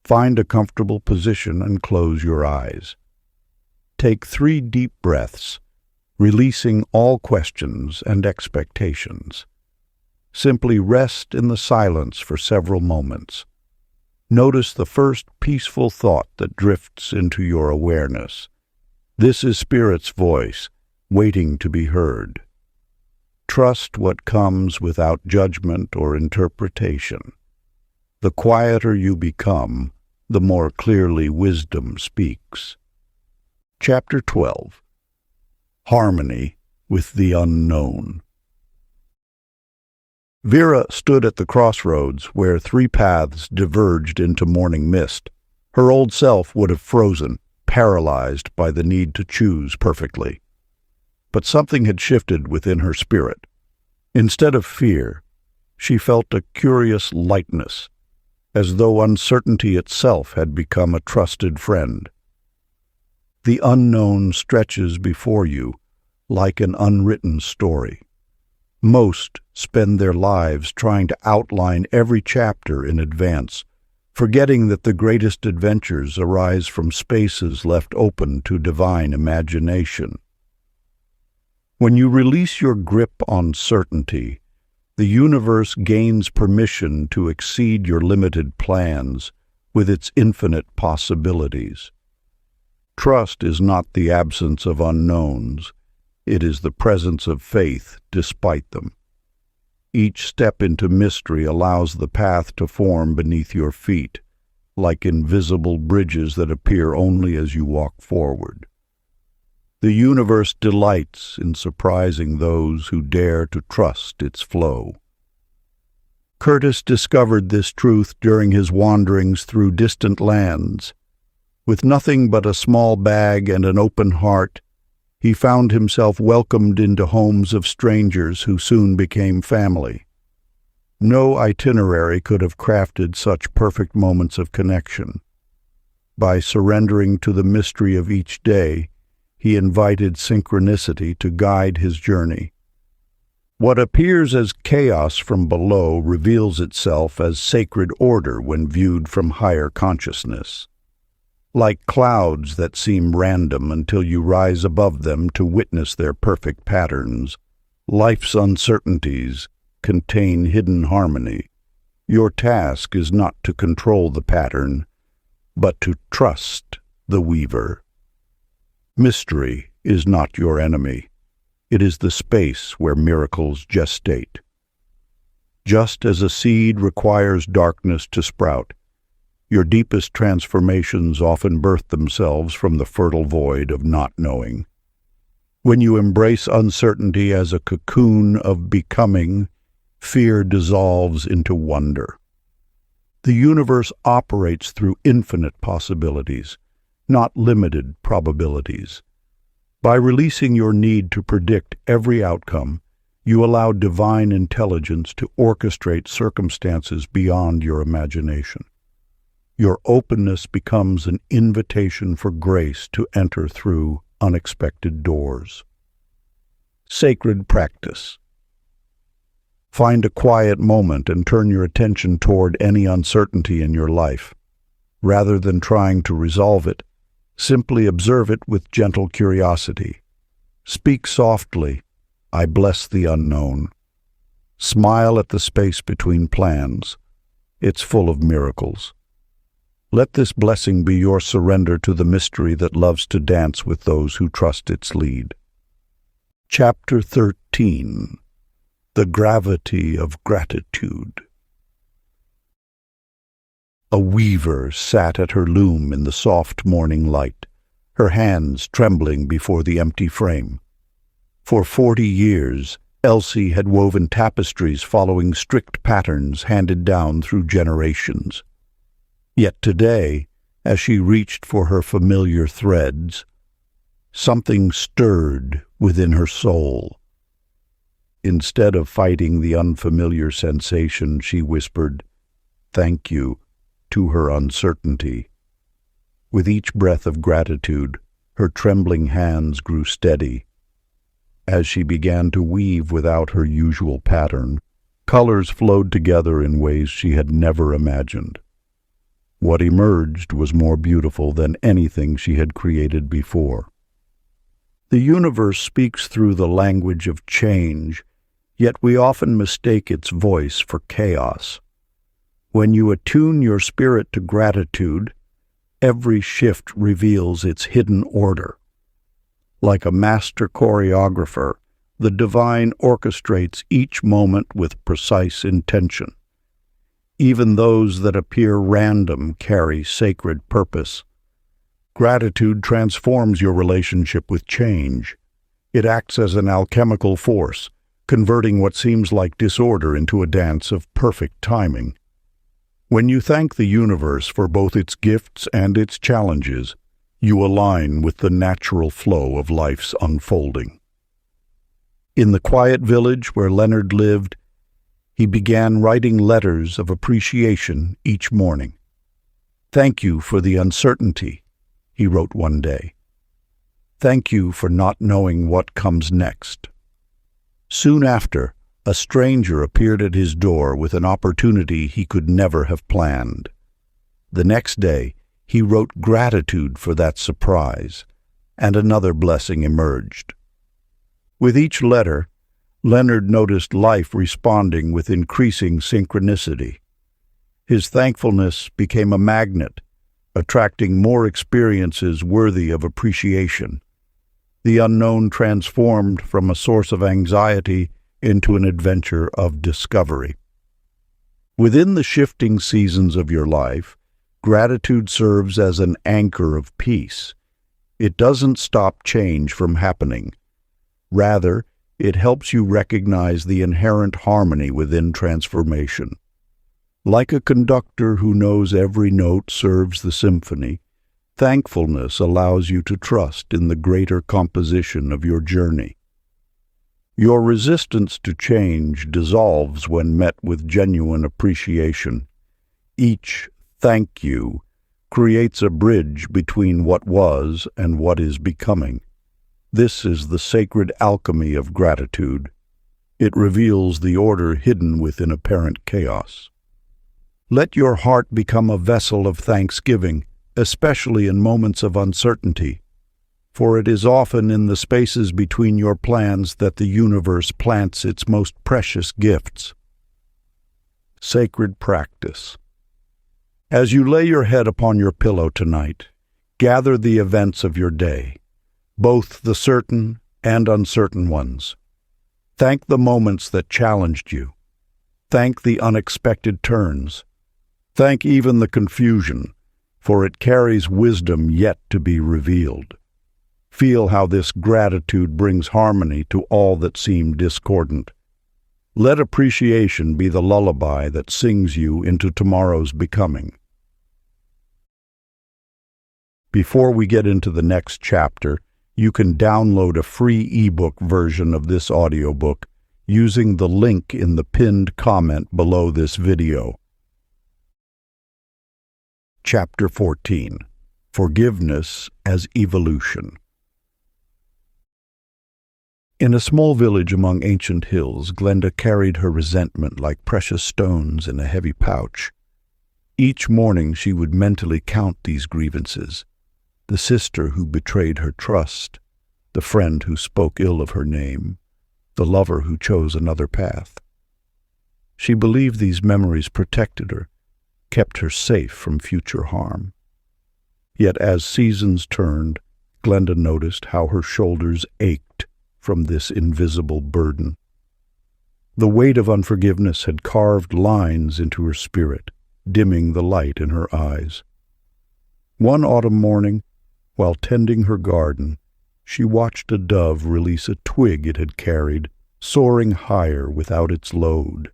Find a comfortable position and close your eyes. Take 3 deep breaths, releasing all questions and expectations. Simply rest in the silence for several moments. Notice the first peaceful thought that drifts into your awareness. This is Spirit's voice, waiting to be heard. Trust what comes without judgment or interpretation. The quieter you become, the more clearly wisdom speaks. Chapter 12. Harmony with the Unknown. Vera stood at the crossroads where 3 paths diverged into morning mist. Her old self would have frozen, paralyzed by the need to choose perfectly. But something had shifted within her spirit. Instead of fear, she felt a curious lightness, as though uncertainty itself had become a trusted friend. The unknown stretches before you, like an unwritten story. Most spend their lives trying to outline every chapter in advance, forgetting that the greatest adventures arise from spaces left open to divine imagination. When you release your grip on certainty, the universe gains permission to exceed your limited plans with its infinite possibilities. Trust is not the absence of unknowns. It is the presence of faith despite them. Each step into mystery allows the path to form beneath your feet, like invisible bridges that appear only as you walk forward. The universe delights in surprising those who dare to trust its flow. Curtis discovered this truth during his wanderings through distant lands. With nothing but a small bag and an open heart, he found himself welcomed into homes of strangers who soon became family. No itinerary could have crafted such perfect moments of connection. By surrendering to the mystery of each day, he invited synchronicity to guide his journey. What appears as chaos from below reveals itself as sacred order when viewed from higher consciousness. Like clouds that seem random until you rise above them to witness their perfect patterns, life's uncertainties contain hidden harmony. Your task is not to control the pattern, but to trust the weaver. Mystery is not your enemy. It is the space where miracles gestate. Just as a seed requires darkness to sprout, your deepest transformations often birth themselves from the fertile void of not knowing. When you embrace uncertainty as a cocoon of becoming, fear dissolves into wonder. The universe operates through infinite possibilities, not limited probabilities. By releasing your need to predict every outcome, you allow divine intelligence to orchestrate circumstances beyond your imagination. Your openness becomes an invitation for grace to enter through unexpected doors. Sacred practice. Find a quiet moment and turn your attention toward any uncertainty in your life. Rather than trying to resolve it, simply observe it with gentle curiosity. Speak softly, "I bless the unknown." Smile at the space between plans. It's full of miracles. Let this blessing be your surrender to the mystery that loves to dance with those who trust its lead. Chapter 13. The Gravity of Gratitude. A weaver sat at her loom in the soft morning light, her hands trembling before the empty frame. For 40 years, Elsie had woven tapestries following strict patterns handed down through generations. Yet today, as she reached for her familiar threads, something stirred within her soul. Instead of fighting the unfamiliar sensation, she whispered, "Thank you," to her uncertainty. With each breath of gratitude, her trembling hands grew steady. As she began to weave without her usual pattern, colors flowed together in ways she had never imagined. What emerged was more beautiful than anything she had created before. The universe speaks through the language of change, yet we often mistake its voice for chaos. When you attune your spirit to gratitude, every shift reveals its hidden order. Like a master choreographer, the divine orchestrates each moment with precise intention. Even those that appear random carry sacred purpose. Gratitude transforms your relationship with change. It acts as an alchemical force, converting what seems like disorder into a dance of perfect timing. When you thank the universe for both its gifts and its challenges, you align with the natural flow of life's unfolding. In the quiet village where Leonard lived, he began writing letters of appreciation each morning. "Thank you for the uncertainty," he wrote one day. Thank you for not knowing what comes next." Soon after, a stranger appeared at his door with an opportunity he could never have planned. The next day, he wrote gratitude for that surprise, and another blessing emerged. With each letter, Leonard noticed life responding with increasing synchronicity. His thankfulness became a magnet, attracting more experiences worthy of appreciation. The unknown transformed from a source of anxiety into an adventure of discovery. Within the shifting seasons of your life, gratitude serves as an anchor of peace. It doesn't stop change from happening. Rather, it helps you recognize the inherent harmony within transformation. Like a conductor who knows every note serves the symphony, thankfulness allows you to trust in the greater composition of your journey. Your resistance to change dissolves when met with genuine appreciation. Each "thank you" creates a bridge between what was and what is becoming. This is the sacred alchemy of gratitude. It reveals the order hidden within apparent chaos. Let your heart become a vessel of thanksgiving, especially in moments of uncertainty, for it is often in the spaces between your plans that the universe plants its most precious gifts. Sacred practice. As you lay your head upon your pillow tonight, gather the events of your day, both the certain and uncertain ones. Thank the moments that challenged you. Thank the unexpected turns. Thank even the confusion, for it carries wisdom yet to be revealed. Feel how this gratitude brings harmony to all that seemed discordant. Let appreciation be the lullaby that sings you into tomorrow's becoming. Before we get into the next chapter, you can download a free ebook version of this audiobook using the link in the pinned comment below this video. Chapter 14. Forgiveness as Evolution. In a small village among ancient hills, Glenda carried her resentment like precious stones in a heavy pouch. Each morning she would mentally count these grievances: the sister who betrayed her trust, the friend who spoke ill of her name, the lover who chose another path. She believed these memories protected her, kept her safe from future harm. Yet as seasons turned, Glenda noticed how her shoulders ached from this invisible burden. The weight of unforgiveness had carved lines into her spirit, dimming the light in her eyes. One autumn morning, while tending her garden, she watched a dove release a twig it had carried, soaring higher without its load.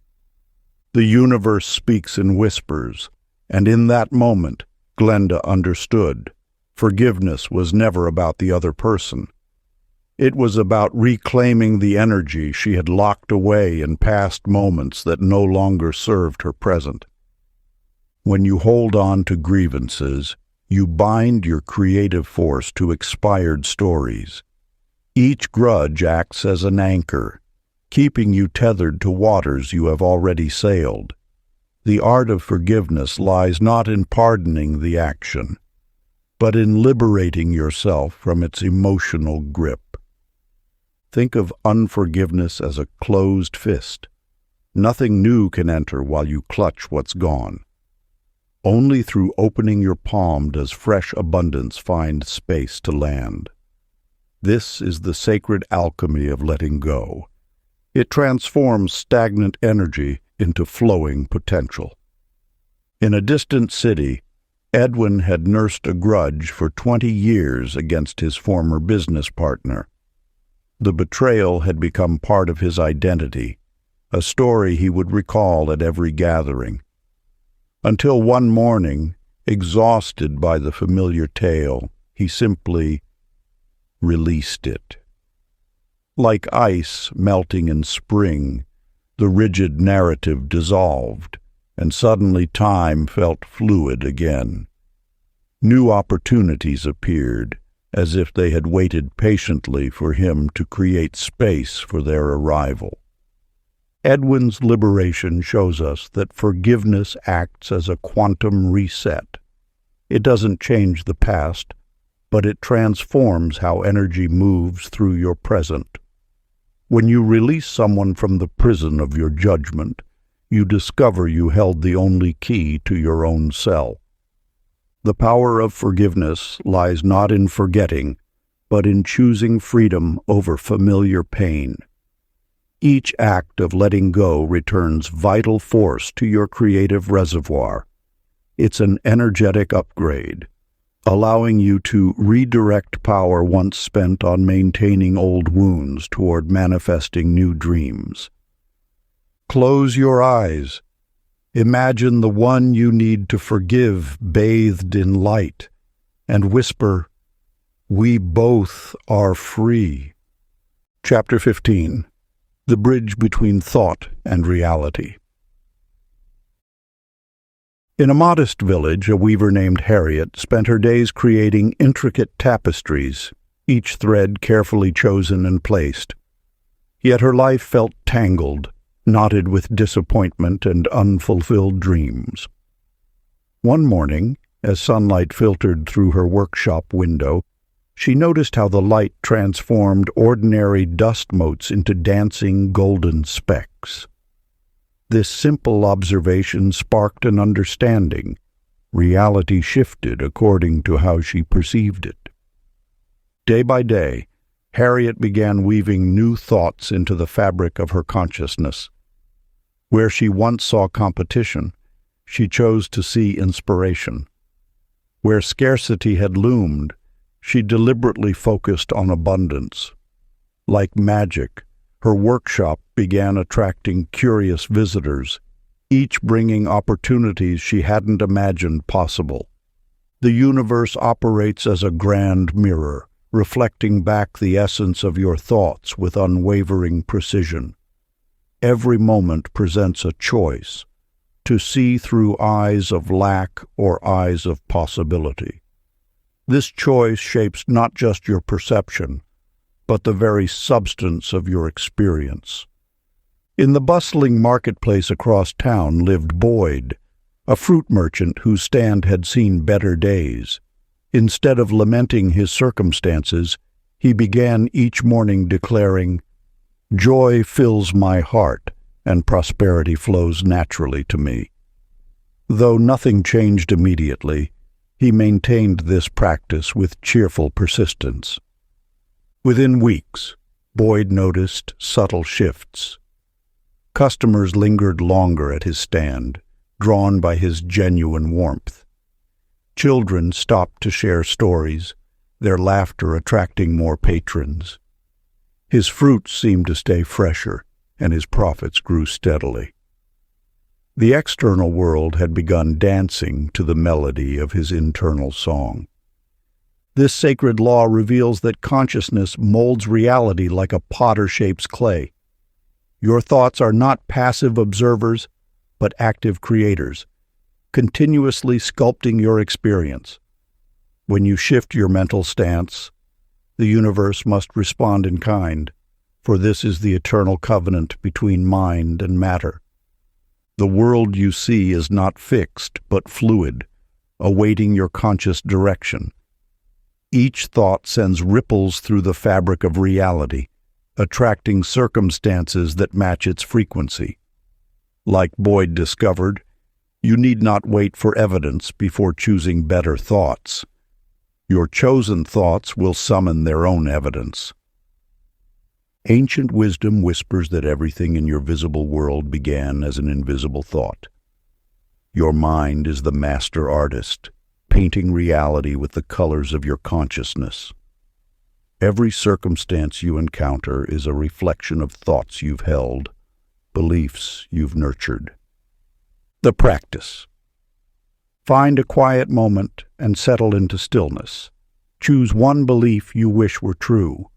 The universe speaks in whispers, and in that moment, Glenda understood. Forgiveness was never about the other person. It was about reclaiming the energy she had locked away in past moments that no longer served her present. When you hold on to grievances, you bind your creative force to expired stories. Each grudge acts as an anchor, keeping you tethered to waters you have already sailed. The art of forgiveness lies not in pardoning the action, but in liberating yourself from its emotional grip. Think of unforgiveness as a closed fist. Nothing new can enter while you clutch what's gone. Only through opening your palm does fresh abundance find space to land. This is the sacred alchemy of letting go. It transforms stagnant energy into flowing potential. In a distant city, Edwin had nursed a grudge for 20 years against his former business partner. The betrayal had become part of his identity, a story he would recall at every gathering. Until one morning, exhausted by the familiar tale, he simply released it. Like ice melting in spring, the rigid narrative dissolved, and suddenly time felt fluid again. New opportunities appeared, as if they had waited patiently for him to create space for their arrival. Edwin's liberation shows us that forgiveness acts as a quantum reset. It doesn't change the past, but it transforms how energy moves through your present. When you release someone from the prison of your judgment, you discover you held the only key to your own cell. The power of forgiveness lies not in forgetting, but in choosing freedom over familiar pain. Each act of letting go returns vital force to your creative reservoir. It's an energetic upgrade, allowing you to redirect power once spent on maintaining old wounds toward manifesting new dreams. Close your eyes. Imagine the one you need to forgive bathed in light, and whisper, "We both are free." Chapter 15. The Bridge Between Thought and Reality. In a modest village, a weaver named Harriet spent her days creating intricate tapestries, each thread carefully chosen and placed. Yet her life felt tangled, knotted with disappointment and unfulfilled dreams. One morning, as sunlight filtered through her workshop window, she noticed how the light transformed ordinary dust motes into dancing golden specks. This simple observation sparked an understanding. Reality shifted according to how she perceived it. Day by day, Harriet began weaving new thoughts into the fabric of her consciousness. Where she once saw competition, she chose to see inspiration. Where scarcity had loomed, she deliberately focused on abundance. Like magic, her workshop began attracting curious visitors, each bringing opportunities she hadn't imagined possible. The universe operates as a grand mirror, reflecting back the essence of your thoughts with unwavering precision. Every moment presents a choice, to see through eyes of lack or eyes of possibility. This choice shapes not just your perception, but the very substance of your experience. In the bustling marketplace across town lived Boyd, a fruit merchant whose stand had seen better days. Instead of lamenting his circumstances, he began each morning declaring, "Joy fills my heart, and prosperity flows naturally to me." Though nothing changed immediately, he maintained this practice with cheerful persistence. Within weeks, Boyd noticed subtle shifts. Customers lingered longer at his stand, drawn by his genuine warmth. Children stopped to share stories, their laughter attracting more patrons. His fruits seemed to stay fresher, and his profits grew steadily. The external world had begun dancing to the melody of his internal song. This sacred law reveals that consciousness molds reality like a potter shapes clay. Your thoughts are not passive observers, but active creators, continuously sculpting your experience. When you shift your mental stance, the universe must respond in kind, for this is the eternal covenant between mind and matter. The world you see is not fixed, but fluid, awaiting your conscious direction. Each thought sends ripples through the fabric of reality, attracting circumstances that match its frequency. Like Boyd discovered, you need not wait for evidence before choosing better thoughts. Your chosen thoughts will summon their own evidence. Ancient wisdom whispers that everything in your visible world began as an invisible thought. Your mind is the master artist, painting reality with the colors of your consciousness. Every circumstance you encounter is a reflection of thoughts you've held, beliefs you've nurtured. The practice. Find a quiet moment and settle into stillness. Choose one belief you wish were true.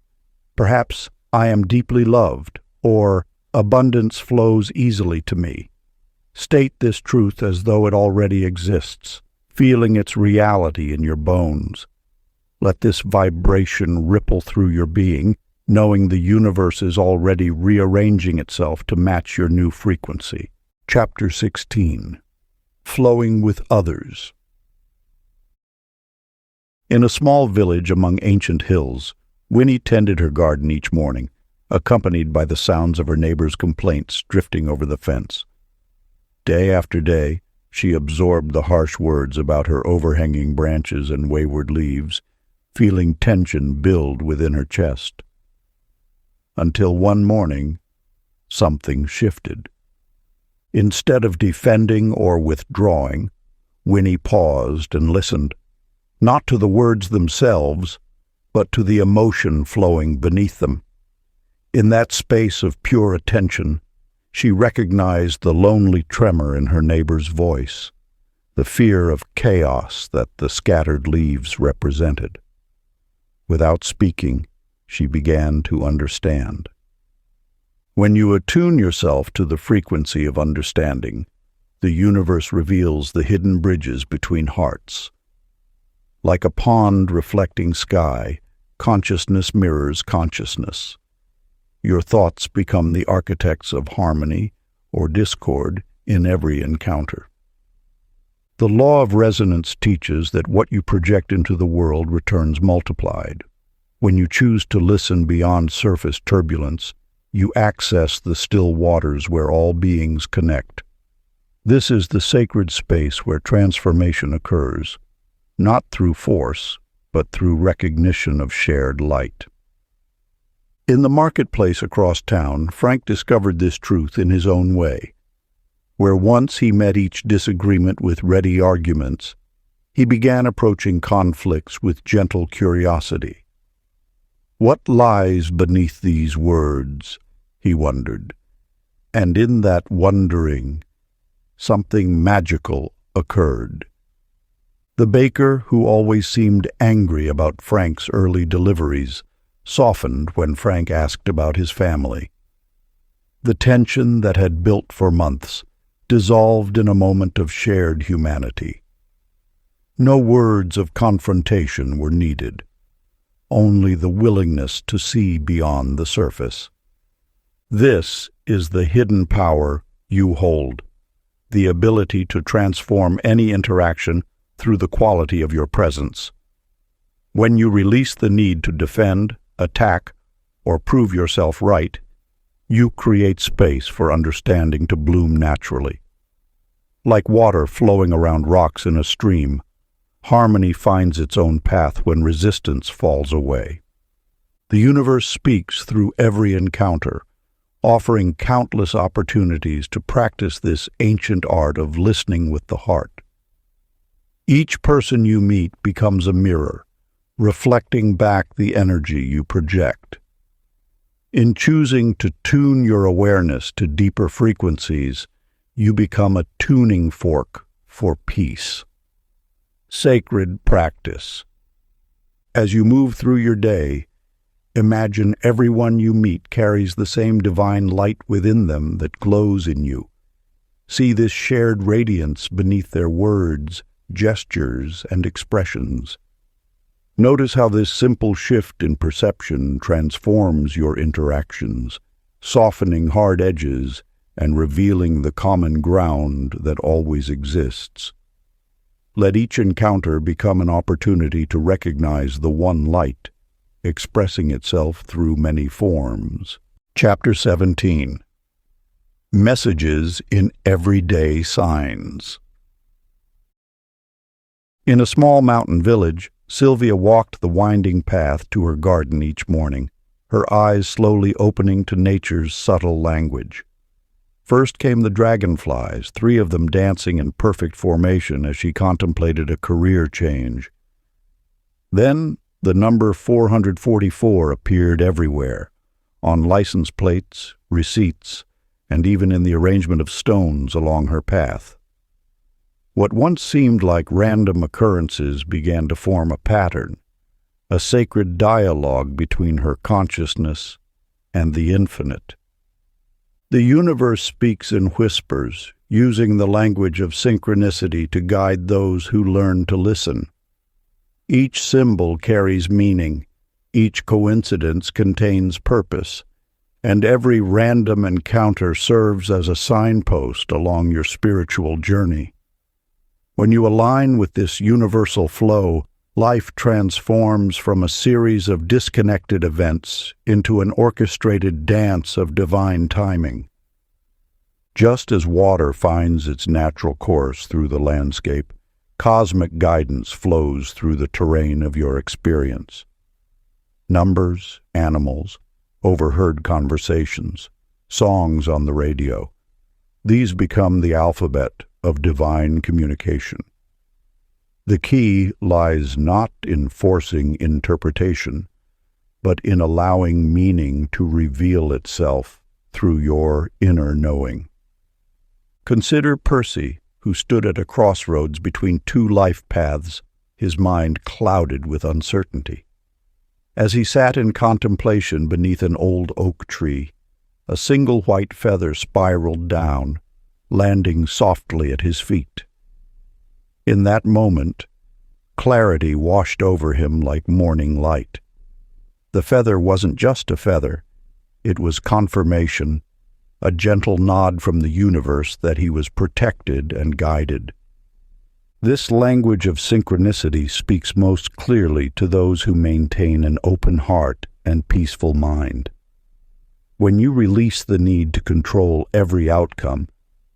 Perhaps, "I am deeply loved," or "abundance flows easily to me." State this truth as though it already exists, feeling its reality in your bones. Let this vibration ripple through your being, knowing the universe is already rearranging itself to match your new frequency. Chapter 16. Flowing with Others. In a small village among ancient hills, Winnie tended her garden each morning, accompanied by the sounds of her neighbors' complaints drifting over the fence. Day after day, she absorbed the harsh words about her overhanging branches and wayward leaves, feeling tension build within her chest. Until one morning, something shifted. Instead of defending or withdrawing, Winnie paused and listened, not to the words themselves, but to the emotion flowing beneath them. In that space of pure attention, she recognized the lonely tremor in her neighbor's voice, the fear of chaos that the scattered leaves represented. Without speaking, she began to understand. When you attune yourself to the frequency of understanding, the universe reveals the hidden bridges between hearts. Like a pond reflecting sky, consciousness mirrors consciousness. Your thoughts become the architects of harmony or discord in every encounter. The law of resonance teaches that what you project into the world returns multiplied. When you choose to listen beyond surface turbulence, you access the still waters where all beings connect. This is the sacred space where transformation occurs, not through force, but through recognition of shared light. In the marketplace across town, Frank discovered this truth in his own way. Where once he met each disagreement with ready arguments, he began approaching conflicts with gentle curiosity. What lies beneath these words, he wondered, and in that wondering, something magical occurred. The baker, who always seemed angry about Frank's early deliveries, softened when Frank asked about his family. The tension that had built for months dissolved in a moment of shared humanity. No words of confrontation were needed, only the willingness to see beyond the surface. This is the hidden power you hold, the ability to transform any interaction through the quality of your presence. When you release the need to defend, attack, or prove yourself right, you create space for understanding to bloom naturally. Like water flowing around rocks in a stream, harmony finds its own path when resistance falls away. The universe speaks through every encounter, offering countless opportunities to practice this ancient art of listening with the heart. Each person you meet becomes a mirror, reflecting back the energy you project. In choosing to tune your awareness to deeper frequencies, you become a tuning fork for peace. Sacred practice. As you move through your day, imagine everyone you meet carries the same divine light within them that glows in you. See this shared radiance beneath their words, gestures, and expressions. Notice how this simple shift in perception transforms your interactions, softening hard edges and revealing the common ground that always exists. Let each encounter become an opportunity to recognize the one light, expressing itself through many forms. Chapter 17. Messages in Everyday Signs. In a small mountain village, Sylvia walked the winding path to her garden each morning, her eyes slowly opening to nature's subtle language. First came the dragonflies, 3 of them dancing in perfect formation as she contemplated a career change. Then the number 444 appeared everywhere, on license plates, receipts, and even in the arrangement of stones along her path. What once seemed like random occurrences began to form a pattern, a sacred dialogue between her consciousness and the infinite. The universe speaks in whispers, using the language of synchronicity to guide those who learn to listen. Each symbol carries meaning, each coincidence contains purpose, and every random encounter serves as a signpost along your spiritual journey. When you align with this universal flow, life transforms from a series of disconnected events into an orchestrated dance of divine timing. Just as water finds its natural course through the landscape, cosmic guidance flows through the terrain of your experience. Numbers, animals, overheard conversations, songs on the radio. These become the alphabet of divine communication. The key lies not in forcing interpretation, but in allowing meaning to reveal itself through your inner knowing. Consider Percy, who stood at a crossroads between two life paths, his mind clouded with uncertainty. As he sat in contemplation beneath an old oak tree, a single white feather spiraled down, landing softly at his feet. In that moment, clarity washed over him like morning light. The feather wasn't just a feather, it was confirmation, a gentle nod from the universe that he was protected and guided. This language of synchronicity speaks most clearly to those who maintain an open heart and peaceful mind. When you release the need to control every outcome,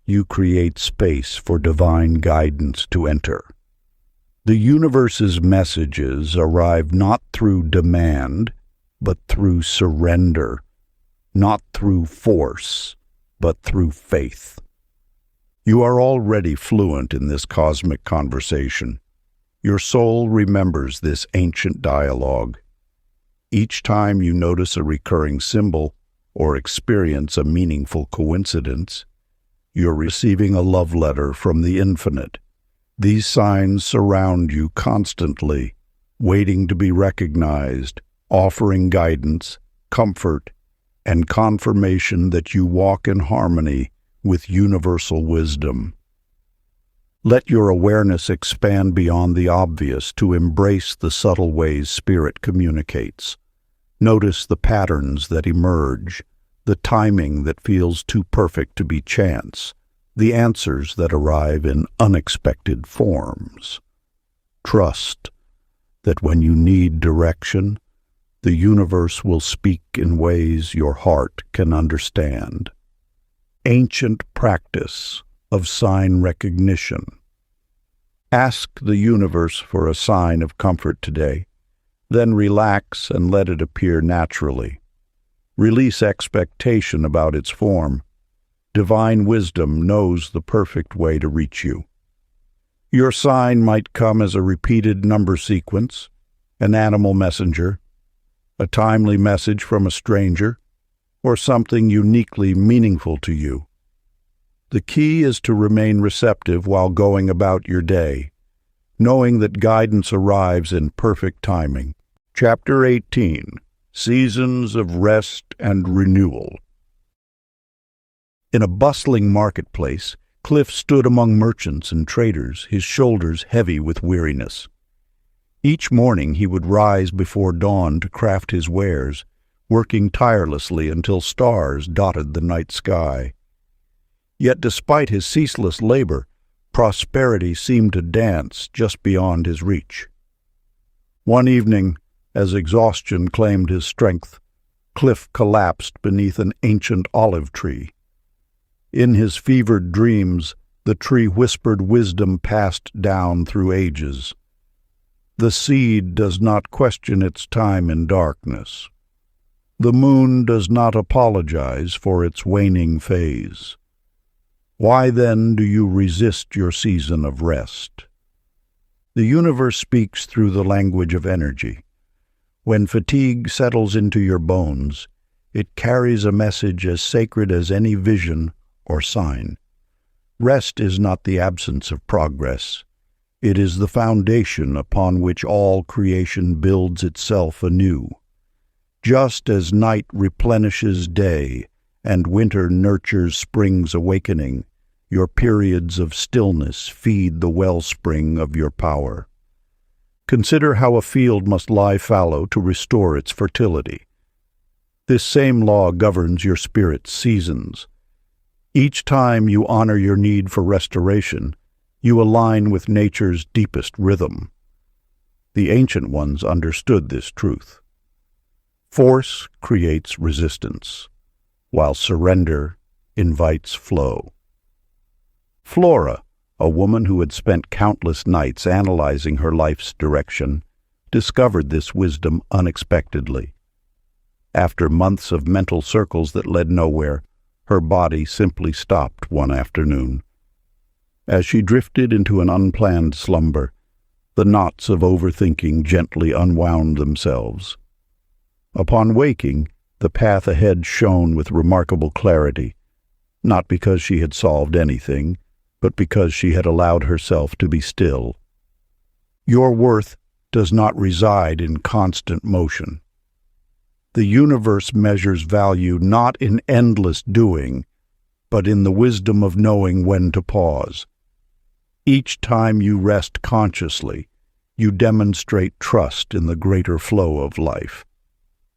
you create space for divine guidance to enter. The universe's messages arrive not through demand, but through surrender, not through force, but through faith. You are already fluent in this cosmic conversation. Your soul remembers this ancient dialogue. Each time you notice a recurring symbol or experience a meaningful coincidence, you're receiving a love letter from the infinite. These signs surround you constantly, waiting to be recognized, offering guidance, comfort, and confirmation that you walk in harmony with universal wisdom. Let your awareness expand beyond the obvious to embrace the subtle ways Spirit communicates. Notice the patterns that emerge, the timing that feels too perfect to be chance, the answers that arrive in unexpected forms. Trust that when you need direction, the universe will speak in ways your heart can understand. Ancient practice of sign recognition. Ask the universe for a sign of comfort today, then relax and let it appear naturally. Release expectation about its form. Divine wisdom knows the perfect way to reach you. Your sign might come as a repeated number sequence, an animal messenger, a timely message from a stranger, or something uniquely meaningful to you. The key is to remain receptive while going about your day, knowing that guidance arrives in perfect timing. Chapter 18. Seasons of Rest and Renewal. In a bustling marketplace, Cliff stood among merchants and traders, his shoulders heavy with weariness. Each morning he would rise before dawn to craft his wares, working tirelessly until stars dotted the night sky. Yet despite his ceaseless labor, prosperity seemed to dance just beyond his reach. One evening, as exhaustion claimed his strength, Cliff collapsed beneath an ancient olive tree. In his fevered dreams, the tree whispered wisdom passed down through ages. The seed does not question its time in darkness. The moon does not apologize for its waning phase. Why then do you resist your season of rest? The universe speaks through the language of energy. When fatigue settles into your bones, it carries a message as sacred as any vision or sign. Rest is not the absence of progress. It is the foundation upon which all creation builds itself anew. Just as night replenishes day and winter nurtures spring's awakening, your periods of stillness feed the wellspring of your power. Consider how a field must lie fallow to restore its fertility. This same law governs your spirit's seasons. Each time you honor your need for restoration, you align with nature's deepest rhythm. The ancient ones understood this truth. Force creates resistance, while surrender invites flow. Flora, a woman who had spent countless nights analyzing her life's direction, discovered this wisdom unexpectedly. After months of mental circles that led nowhere, her body simply stopped one afternoon. As she drifted into an unplanned slumber, the knots of overthinking gently unwound themselves. Upon waking, the path ahead shone with remarkable clarity, not because she had solved anything, but because she had allowed herself to be still. Your worth does not reside in constant motion. The universe measures value not in endless doing, but in the wisdom of knowing when to pause. Each time you rest consciously, you demonstrate trust in the greater flow of life.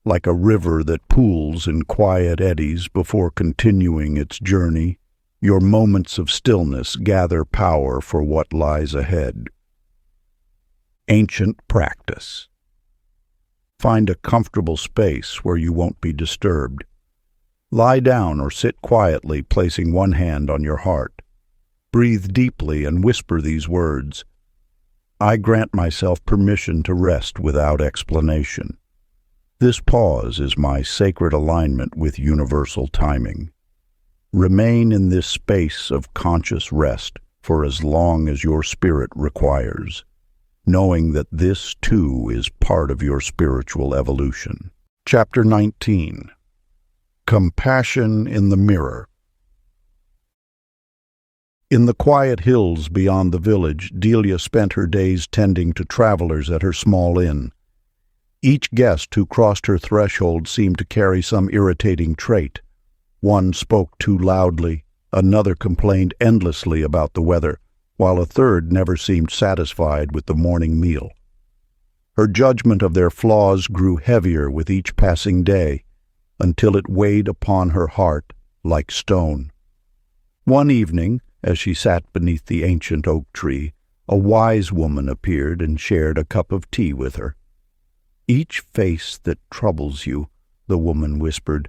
Like a river that pools in quiet eddies before continuing its journey, your moments of stillness gather power for what lies ahead. Ancient practice. Find a comfortable space where you won't be disturbed. Lie down or sit quietly, placing one hand on your heart. Breathe deeply and whisper these words: I grant myself permission to rest without explanation. This pause is my sacred alignment with universal timing. Remain in this space of conscious rest for as long as your spirit requires, knowing that this, too, is part of your spiritual evolution. Chapter 19. Compassion in the Mirror. In the quiet hills beyond the village, Delia spent her days tending to travelers at her small inn. Each guest who crossed her threshold seemed to carry some irritating trait. One spoke too loudly, another complained endlessly about the weather, while a third never seemed satisfied with the morning meal. Her judgment of their flaws grew heavier with each passing day, until it weighed upon her heart like stone. One evening, as she sat beneath the ancient oak tree, a wise woman appeared and shared a cup of tea with her. Each face that troubles you, the woman whispered,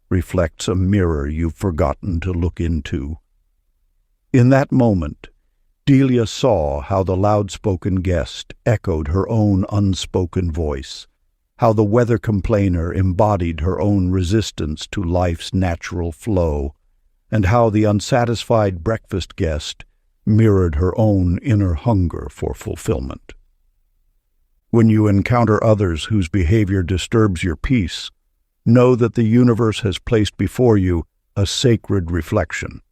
reflects a mirror you've forgotten to look into. In that moment, Delia saw how the loud-spoken guest echoed her own unspoken voice, how the weather complainer embodied her own resistance to life's natural flow, and how the unsatisfied breakfast guest mirrored her own inner hunger for fulfillment. When you encounter others whose behavior disturbs your peace, know that the universe has placed before you a sacred reflection.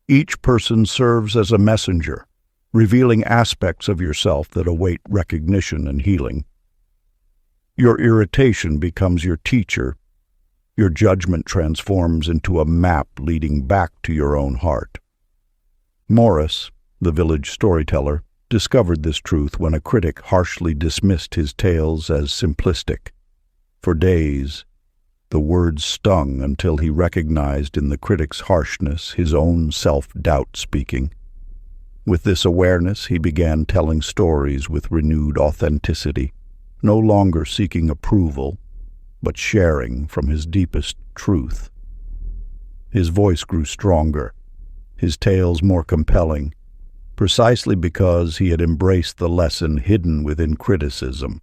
Each person serves as a messenger, revealing aspects of yourself that await recognition and healing. Your irritation becomes your teacher. Your judgment transforms into a map leading back to your own heart. Morris, the village storyteller, discovered this truth when a critic harshly dismissed his tales as simplistic. For days, the words stung until he recognized in the critic's harshness his own self-doubt speaking. With this awareness, he began telling stories with renewed authenticity, no longer seeking approval, but sharing from his deepest truth. His voice grew stronger, his tales more compelling, precisely because he had embraced the lesson hidden within criticism.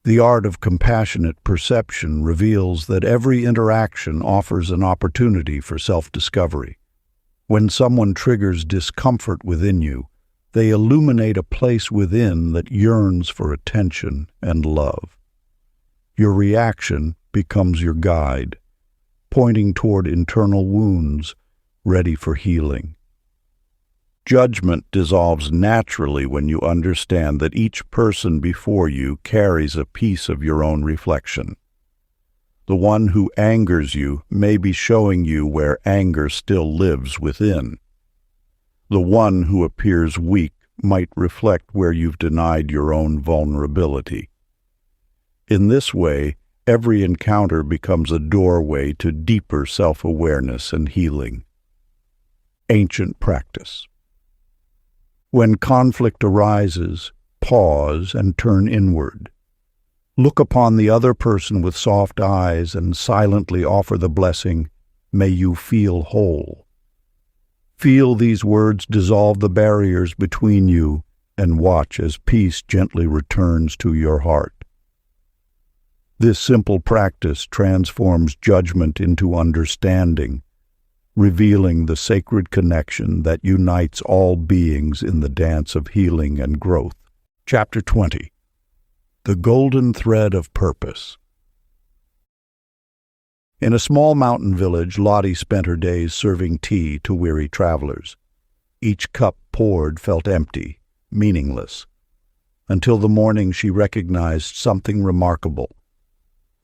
The art of compassionate perception reveals that every interaction offers an opportunity for self-discovery. When someone triggers discomfort within you, they illuminate a place within that yearns for attention and love. Your reaction becomes your guide, pointing toward internal wounds ready for healing. Judgment dissolves naturally when you understand that each person before you carries a piece of your own reflection. The one who angers you may be showing you where anger still lives within. The one who appears weak might reflect where you've denied your own vulnerability. In this way, every encounter becomes a doorway to deeper self-awareness and healing. Ancient practice. When conflict arises, pause and turn inward. Look upon the other person with soft eyes and silently offer the blessing, "May you feel whole." Feel these words dissolve the barriers between you and watch as peace gently returns to your heart. This simple practice transforms judgment into understanding, revealing the sacred connection that unites all beings in the dance of healing and growth. Chapter 20. The Golden Thread of Purpose. In a small mountain village, Lottie spent her days serving tea to weary travelers. Each cup poured felt empty, meaningless, until the morning she recognized something remarkable.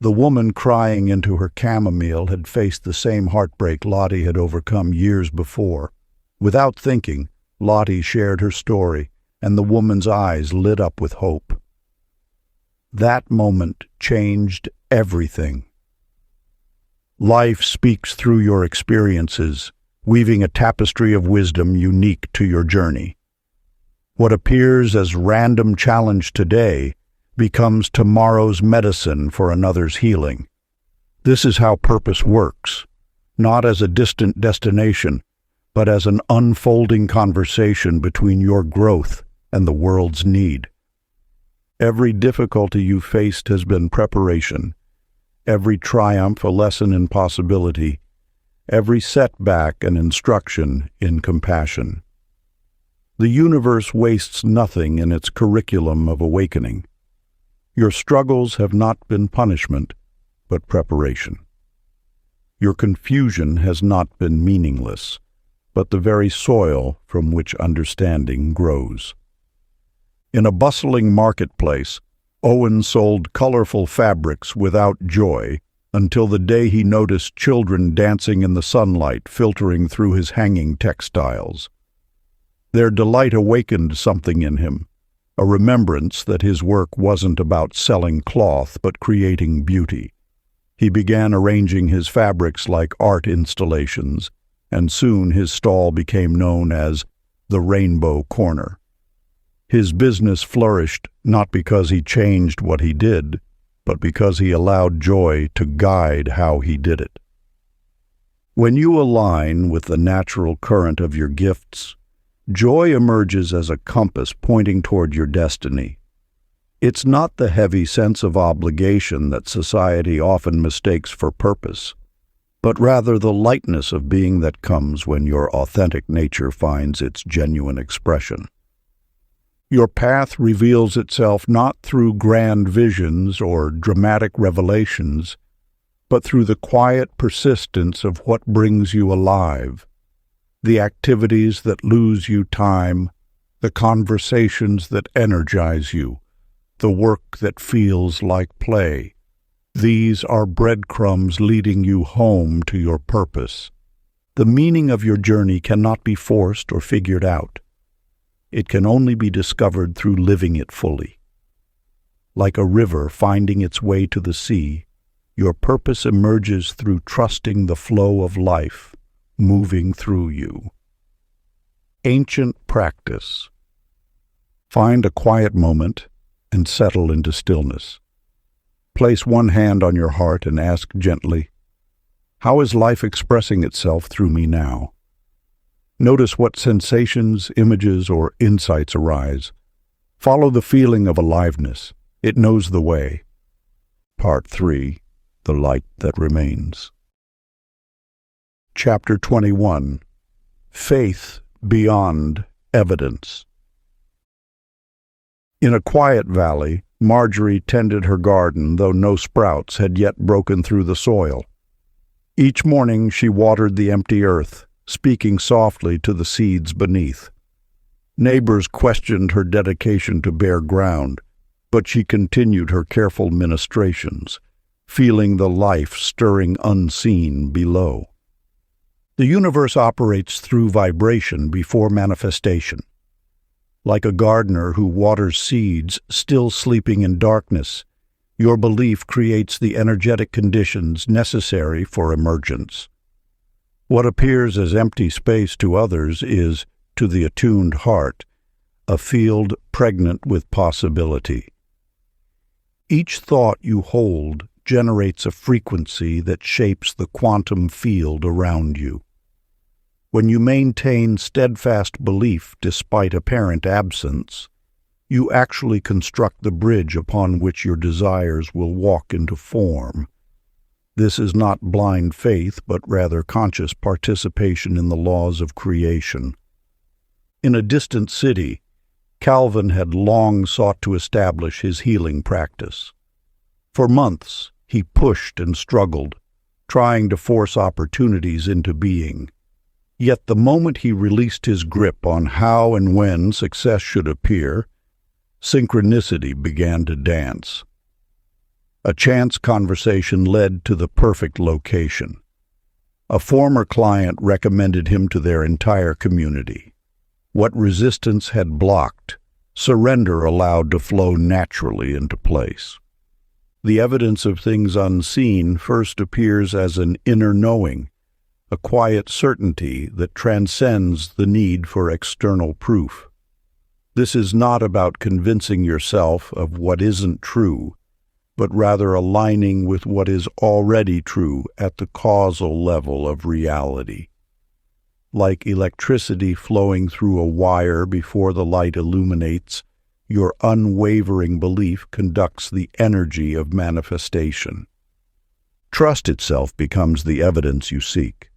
The woman crying into her chamomile had faced the same heartbreak Lottie had overcome years before. Without thinking, Lottie shared her story, and the woman's eyes lit up with hope. That moment changed everything. Life speaks through your experiences, weaving a tapestry of wisdom unique to your journey. What appears as random challenge today becomes tomorrow's medicine for another's healing. This is how purpose works, not as a distant destination, but as an unfolding conversation between your growth and the world's need. Every difficulty you faced has been preparation, every triumph a lesson in possibility, every setback an instruction in compassion. The universe wastes nothing in its curriculum of awakening. Your struggles have not been punishment, but preparation. Your confusion has not been meaningless, but the very soil from which understanding grows. In a bustling marketplace, Owen sold colorful fabrics without joy until the day he noticed children dancing in the sunlight filtering through his hanging textiles. Their delight awakened something in him, a remembrance that his work wasn't about selling cloth but creating beauty. He began arranging his fabrics like art installations, and soon his stall became known as the Rainbow Corner. His business flourished not because he changed what he did, but because he allowed joy to guide how he did it. When you align with the natural current of your gifts, joy emerges as a compass pointing toward your destiny. It's not the heavy sense of obligation that society often mistakes for purpose, but rather the lightness of being that comes when your authentic nature finds its genuine expression. Your path reveals itself not through grand visions or dramatic revelations, but through the quiet persistence of what brings you alive, the activities that lose you time, the conversations that energize you, the work that feels like play. These are breadcrumbs leading you home to your purpose. The meaning of your journey cannot be forced or figured out. It can only be discovered through living it fully. Like a river finding its way to the sea, your purpose emerges through trusting the flow of life moving through you. Ancient practice. Find a quiet moment and settle into stillness. Place one hand on your heart and ask gently, "How is life expressing itself through me now?" Notice what sensations, images, or insights arise. Follow the feeling of aliveness. It knows the way. Part 3. The Light That Remains. Chapter 21. Faith Beyond Evidence. In a quiet valley, Marjorie tended her garden, though no sprouts had yet broken through the soil. Each morning she watered the empty earth, speaking softly to the seeds beneath. Neighbors questioned her dedication to bare ground, but she continued her careful ministrations, feeling the life stirring unseen below. The universe operates through vibration before manifestation. Like a gardener who waters seeds still sleeping in darkness, your belief creates the energetic conditions necessary for emergence. What appears as empty space to others is, to the attuned heart, a field pregnant with possibility. Each thought you hold generates a frequency that shapes the quantum field around you. When you maintain steadfast belief despite apparent absence, you actually construct the bridge upon which your desires will walk into form. This is not blind faith, but rather conscious participation in the laws of creation. In a distant city, Calvin had long sought to establish his healing practice. For months, he pushed and struggled, trying to force opportunities into being. Yet the moment he released his grip on how and when success should appear, synchronicity began to dance. A chance conversation led to the perfect location. A former client recommended him to their entire community. What resistance had blocked, surrender allowed to flow naturally into place. The evidence of things unseen first appears as an inner knowing, a quiet certainty that transcends the need for external proof. This is not about convincing yourself of what isn't true, but rather aligning with what is already true at the causal level of reality. Like electricity flowing through a wire before the light illuminates, your unwavering belief conducts the energy of manifestation. Trust itself becomes the evidence you seek.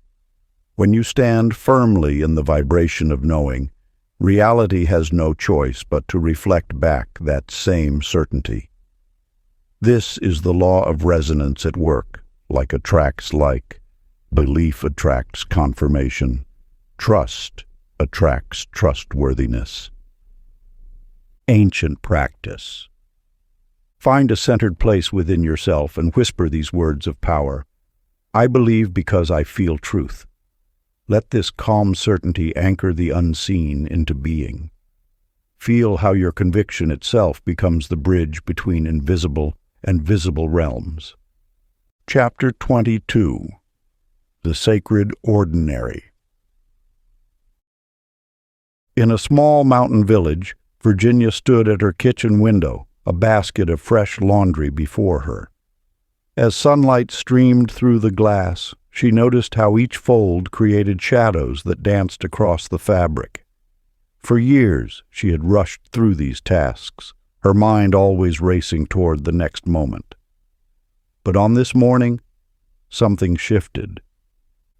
When you stand firmly in the vibration of knowing, reality has no choice but to reflect back that same certainty. This is the law of resonance at work. Like attracts like, belief attracts confirmation, trust attracts trustworthiness. Ancient practice. Find a centered place within yourself and whisper these words of power. I believe because I feel truth. Let this calm certainty anchor the unseen into being. Feel how your conviction itself becomes the bridge between invisible and visible realms. Chapter 22. The Sacred Ordinary. In a small mountain village, Virginia stood at her kitchen window, a basket of fresh laundry before her. As sunlight streamed through the glass, she noticed how each fold created shadows that danced across the fabric. For years, she had rushed through these tasks, her mind always racing toward the next moment. But on this morning, something shifted.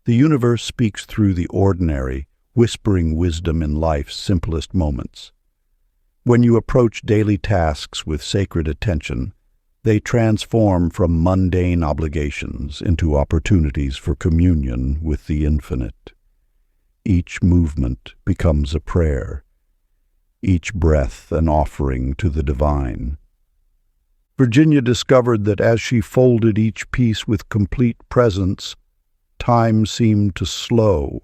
The universe speaks through the ordinary, whispering wisdom in life's simplest moments. When you approach daily tasks with sacred attention, they transform from mundane obligations into opportunities for communion with the infinite. Each movement becomes a prayer, each breath an offering to the divine. Virginia discovered that as she folded each piece with complete presence, time seemed to slow.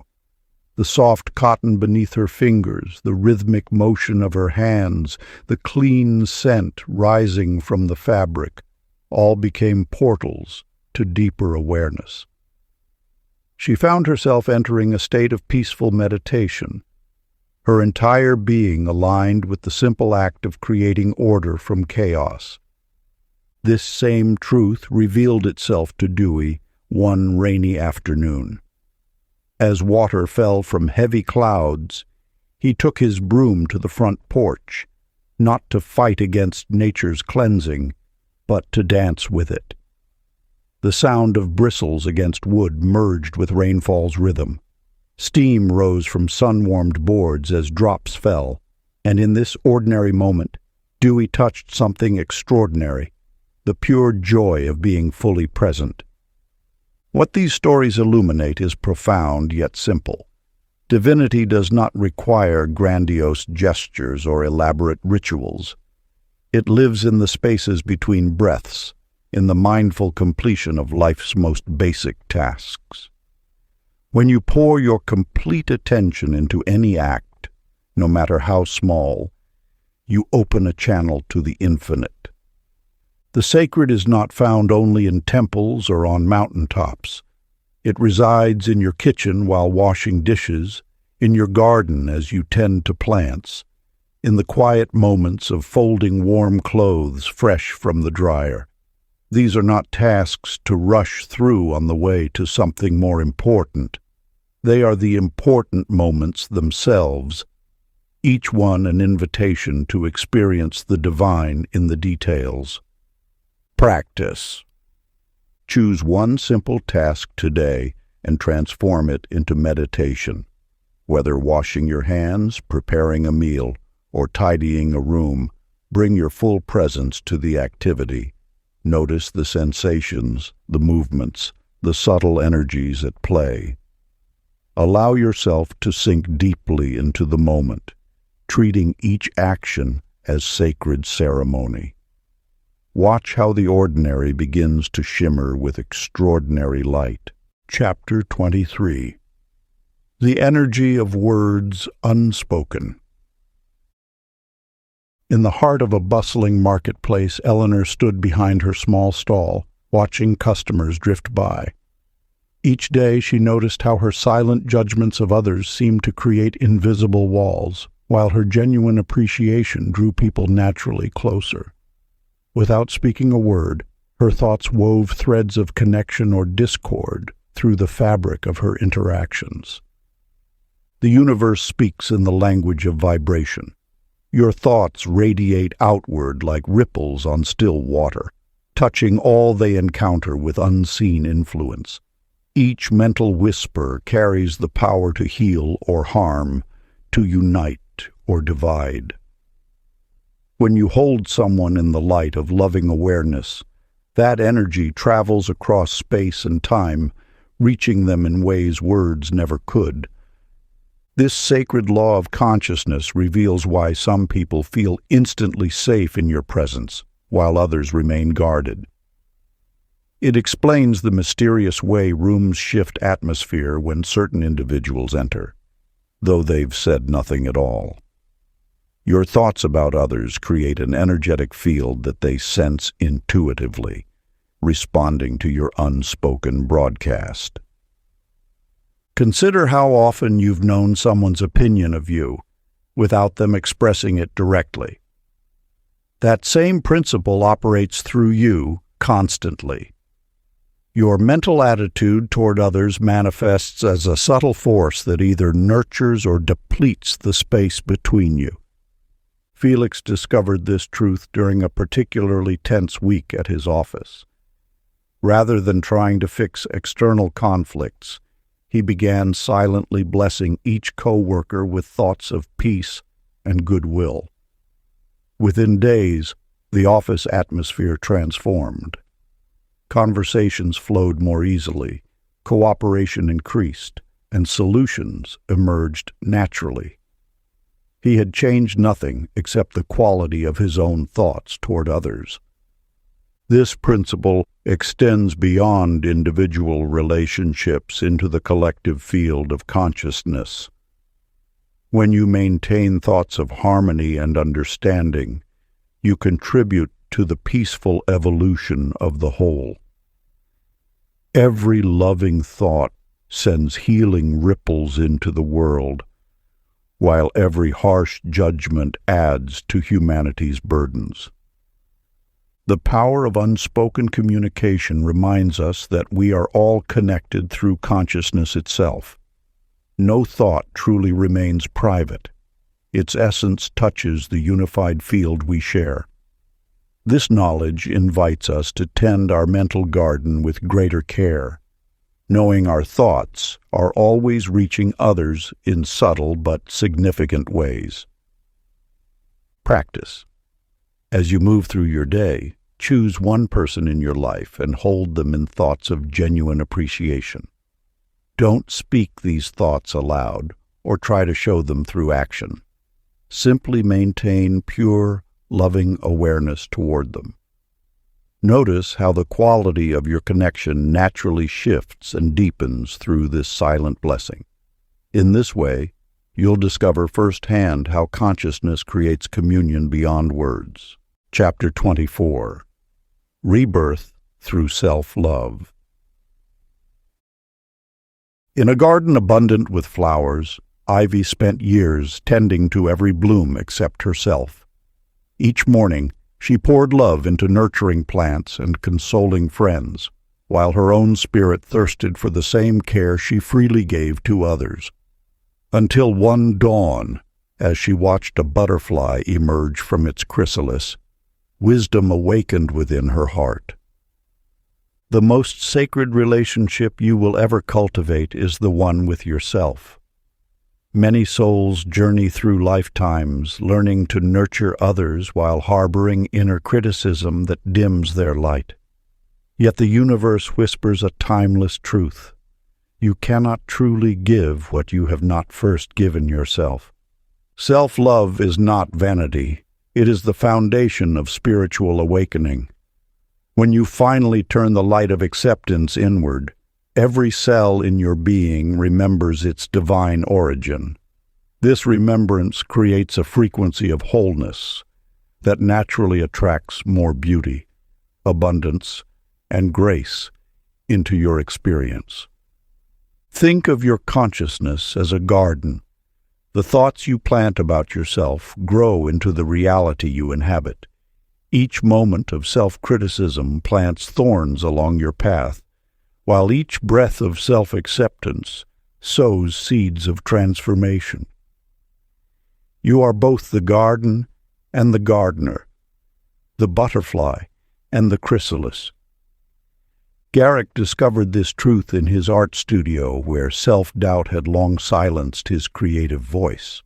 The soft cotton beneath her fingers, the rhythmic motion of her hands, the clean scent rising from the fabric, all became portals to deeper awareness. She found herself entering a state of peaceful meditation, her entire being aligned with the simple act of creating order from chaos. This same truth revealed itself to Dewey one rainy afternoon. As water fell from heavy clouds, he took his broom to the front porch, not to fight against nature's cleansing, but to dance with it. The sound of bristles against wood merged with rainfall's rhythm. Steam rose from sun-warmed boards as drops fell, and in this ordinary moment, Dewey touched something extraordinary, the pure joy of being fully present. What these stories illuminate is profound yet simple. Divinity does not require grandiose gestures or elaborate rituals. It lives in the spaces between breaths, in the mindful completion of life's most basic tasks. When you pour your complete attention into any act, no matter how small, you open a channel to the infinite. The sacred is not found only in temples or on mountaintops. It resides in your kitchen while washing dishes, in your garden as you tend to plants, in the quiet moments of folding warm clothes fresh from the dryer. These are not tasks to rush through on the way to something more important. They are the important moments themselves, each one an invitation to experience the divine in the details. Practice. Choose one simple task today and transform it into meditation. Whether washing your hands, preparing a meal, or tidying a room, bring your full presence to the activity. Notice the sensations, the movements, the subtle energies at play. Allow yourself to sink deeply into the moment, treating each action as sacred ceremony. Watch how the ordinary begins to shimmer with extraordinary light. Chapter 23. The Energy of Words Unspoken. In the heart of a bustling marketplace, Eleanor stood behind her small stall, watching customers drift by. Each day she noticed how her silent judgments of others seemed to create invisible walls, while her genuine appreciation drew people naturally closer. Without speaking a word, her thoughts wove threads of connection or discord through the fabric of her interactions. The universe speaks in the language of vibration. Your thoughts radiate outward like ripples on still water, touching all they encounter with unseen influence. Each mental whisper carries the power to heal or harm, to unite or divide. When you hold someone in the light of loving awareness, that energy travels across space and time, reaching them in ways words never could. This sacred law of consciousness reveals why some people feel instantly safe in your presence, while others remain guarded. It explains the mysterious way rooms shift atmosphere when certain individuals enter, though they've said nothing at all. Your thoughts about others create an energetic field that they sense intuitively, responding to your unspoken broadcast. Consider how often you've known someone's opinion of you without them expressing it directly. That same principle operates through you constantly. Your mental attitude toward others manifests as a subtle force that either nurtures or depletes the space between you. Felix discovered this truth during a particularly tense week at his office. Rather than trying to fix external conflicts, he began silently blessing each co-worker with thoughts of peace and goodwill. Within days, the office atmosphere transformed. Conversations flowed more easily, cooperation increased, and solutions emerged naturally. He had changed nothing except the quality of his own thoughts toward others. This principle extends beyond individual relationships into the collective field of consciousness. When you maintain thoughts of harmony and understanding, you contribute to the peaceful evolution of the whole. Every loving thought sends healing ripples into the world, while every harsh judgment adds to humanity's burdens. The power of unspoken communication reminds us that we are all connected through consciousness itself. No thought truly remains private. Its essence touches the unified field we share. This knowledge invites us to tend our mental garden with greater care, knowing our thoughts are always reaching others in subtle but significant ways. Practice. As you move through your day, choose one person in your life and hold them in thoughts of genuine appreciation. Don't speak these thoughts aloud or try to show them through action. Simply maintain pure, loving awareness toward them. Notice how the quality of your connection naturally shifts and deepens through this silent blessing. In this way, you'll discover firsthand how consciousness creates communion beyond words. Chapter 24. Rebirth through Self-Love. In a garden abundant with flowers, Ivy spent years tending to every bloom except herself. Each morning, she poured love into nurturing plants and consoling friends, while her own spirit thirsted for the same care she freely gave to others. Until one dawn, as she watched a butterfly emerge from its chrysalis, wisdom awakened within her heart. The most sacred relationship you will ever cultivate is the one with yourself. Many souls journey through lifetimes learning to nurture others while harboring inner criticism that dims their light. Yet the universe whispers a timeless truth. You cannot truly give what you have not first given yourself. Self-love is not vanity. It is the foundation of spiritual awakening. When you finally turn the light of acceptance inward, every cell in your being remembers its divine origin. This remembrance creates a frequency of wholeness that naturally attracts more beauty, abundance, and grace into your experience. Think of your consciousness as a garden. The thoughts you plant about yourself grow into the reality you inhabit. Each moment of self-criticism plants thorns along your path, while each breath of self-acceptance sows seeds of transformation. You are both the garden and the gardener, the butterfly and the chrysalis. Garrick discovered this truth in his art studio, where self-doubt had long silenced his creative voice.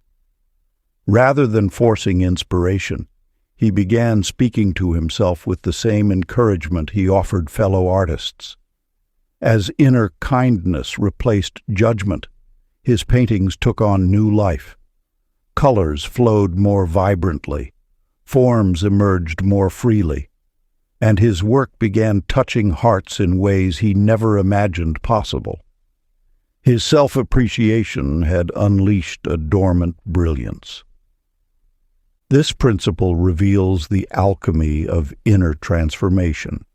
Rather than forcing inspiration, he began speaking to himself with the same encouragement he offered fellow artists. As inner kindness replaced judgment, his paintings took on new life. Colors flowed more vibrantly, forms emerged more freely, and his work began touching hearts in ways he never imagined possible. His self-appreciation had unleashed a dormant brilliance. This principle reveals the alchemy of inner transformation.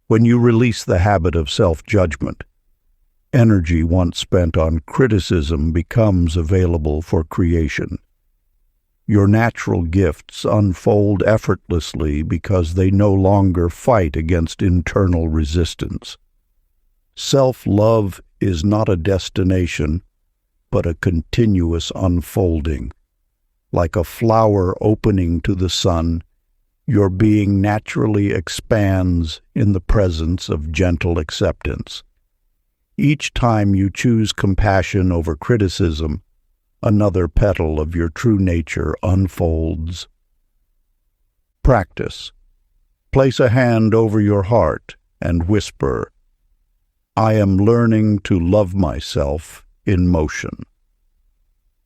When you release the habit of self-judgment, energy once spent on criticism becomes available for creation. Your natural gifts unfold effortlessly because they no longer fight against internal resistance. Self-love is not a destination, but a continuous unfolding. Like a flower opening to the sun, your being naturally expands in the presence of gentle acceptance. Each time you choose compassion over criticism, another petal of your true nature unfolds. Practice. Place a hand over your heart and whisper, "I am learning to love myself in motion."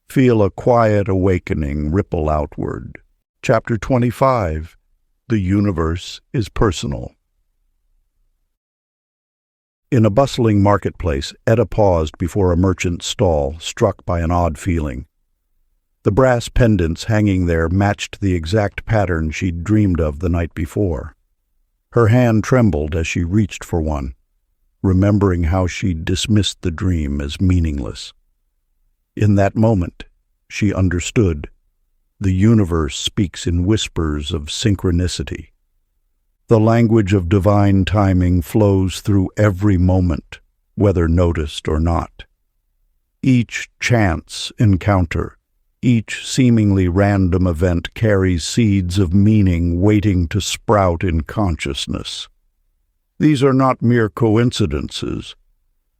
Feel a quiet awakening ripple outward. Chapter 25. The universe is personal. In a bustling marketplace, Etta paused before a merchant's stall, struck by an odd feeling. The brass pendants hanging there matched the exact pattern she'd dreamed of the night before. Her hand trembled as she reached for one, remembering how she'd dismissed the dream as meaningless. In that moment, she understood. The universe speaks in whispers of synchronicity. The language of divine timing flows through every moment, whether noticed or not. Each chance encounter, each seemingly random event carries seeds of meaning waiting to sprout in consciousness. These are not mere coincidences,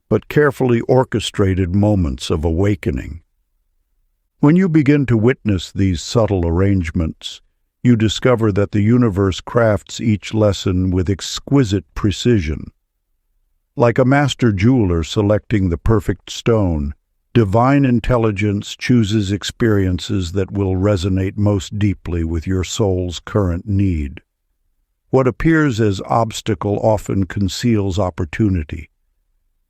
but carefully orchestrated moments of awakening. When you begin to witness these subtle arrangements, you discover that the universe crafts each lesson with exquisite precision. Like a master jeweler selecting the perfect stone, divine intelligence chooses experiences that will resonate most deeply with your soul's current need. What appears as obstacle often conceals opportunity.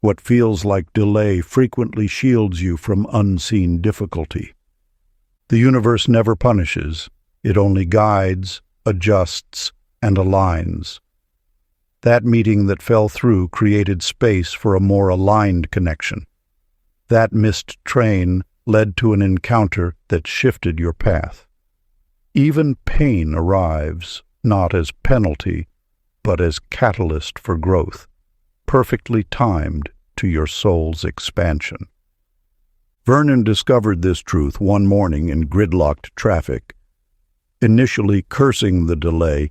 What feels like delay frequently shields you from unseen difficulty. The universe never punishes, it only guides, adjusts, and aligns. That meeting that fell through created space for a more aligned connection. That missed train led to an encounter that shifted your path. Even pain arrives, not as penalty, but as catalyst for growth, perfectly timed to your soul's expansion. Vernon discovered this truth one morning in gridlocked traffic. Initially cursing the delay,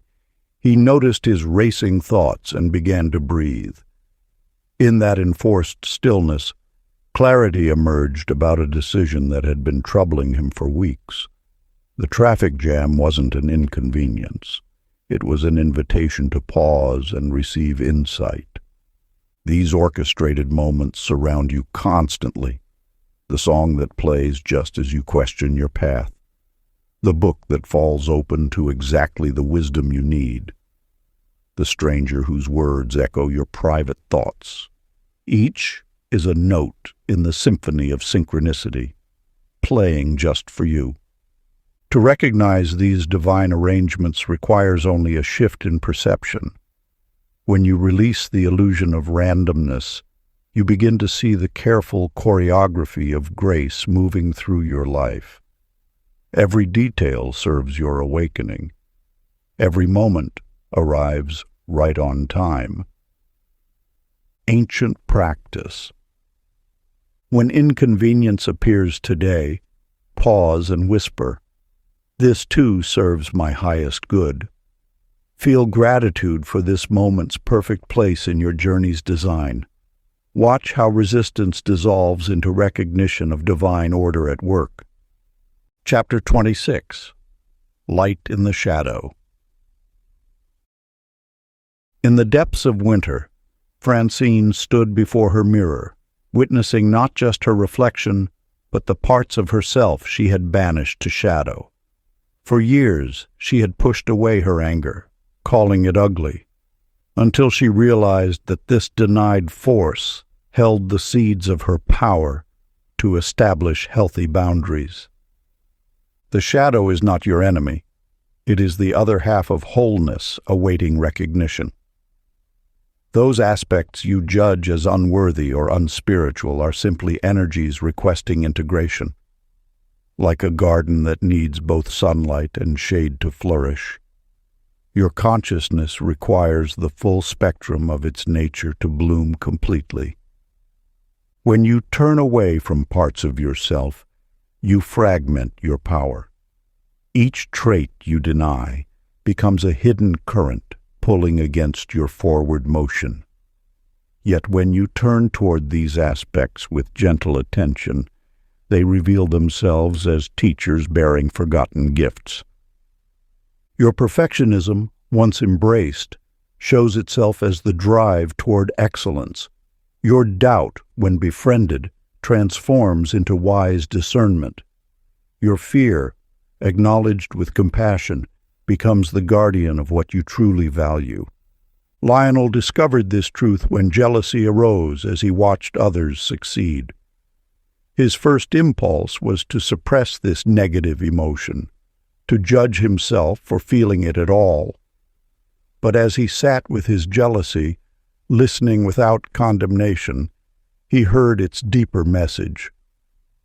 he noticed his racing thoughts and began to breathe. In that enforced stillness, clarity emerged about a decision that had been troubling him for weeks. The traffic jam wasn't an inconvenience. It was an invitation to pause and receive insight. These orchestrated moments surround you constantly. The song that plays just as you question your path. The book that falls open to exactly the wisdom you need. The stranger whose words echo your private thoughts. Each is a note in the symphony of synchronicity, playing just for you. To recognize these divine arrangements requires only a shift in perception. When you release the illusion of randomness, you begin to see the careful choreography of grace moving through your life. Every detail serves your awakening. Every moment arrives right on time. Ancient practice. When inconvenience appears today, pause and whisper, "This too serves my highest good." Feel gratitude for this moment's perfect place in your journey's design. Watch how resistance dissolves into recognition of divine order at work. Chapter 26. Light in the Shadow. In the depths of winter, Francine stood before her mirror, witnessing not just her reflection, but the parts of herself she had banished to shadow. For years, she had pushed away her anger, calling it ugly, until she realized that this denied force held the seeds of her power to establish healthy boundaries. The shadow is not your enemy. It is the other half of wholeness awaiting recognition. Those aspects you judge as unworthy or unspiritual are simply energies requesting integration. Like a garden that needs both sunlight and shade to flourish, your consciousness requires the full spectrum of its nature to bloom completely. When you turn away from parts of yourself, you fragment your power. Each trait you deny becomes a hidden current pulling against your forward motion. Yet when you turn toward these aspects with gentle attention, they reveal themselves as teachers bearing forgotten gifts. Your perfectionism, once embraced, shows itself as the drive toward excellence. Your doubt, when befriended, transforms into wise discernment. Your fear, acknowledged with compassion, becomes the guardian of what you truly value. Lionel discovered this truth when jealousy arose as he watched others succeed. His first impulse was to suppress this negative emotion, to judge himself for feeling it at all. But as he sat with his jealousy, listening without condemnation, he heard its deeper message.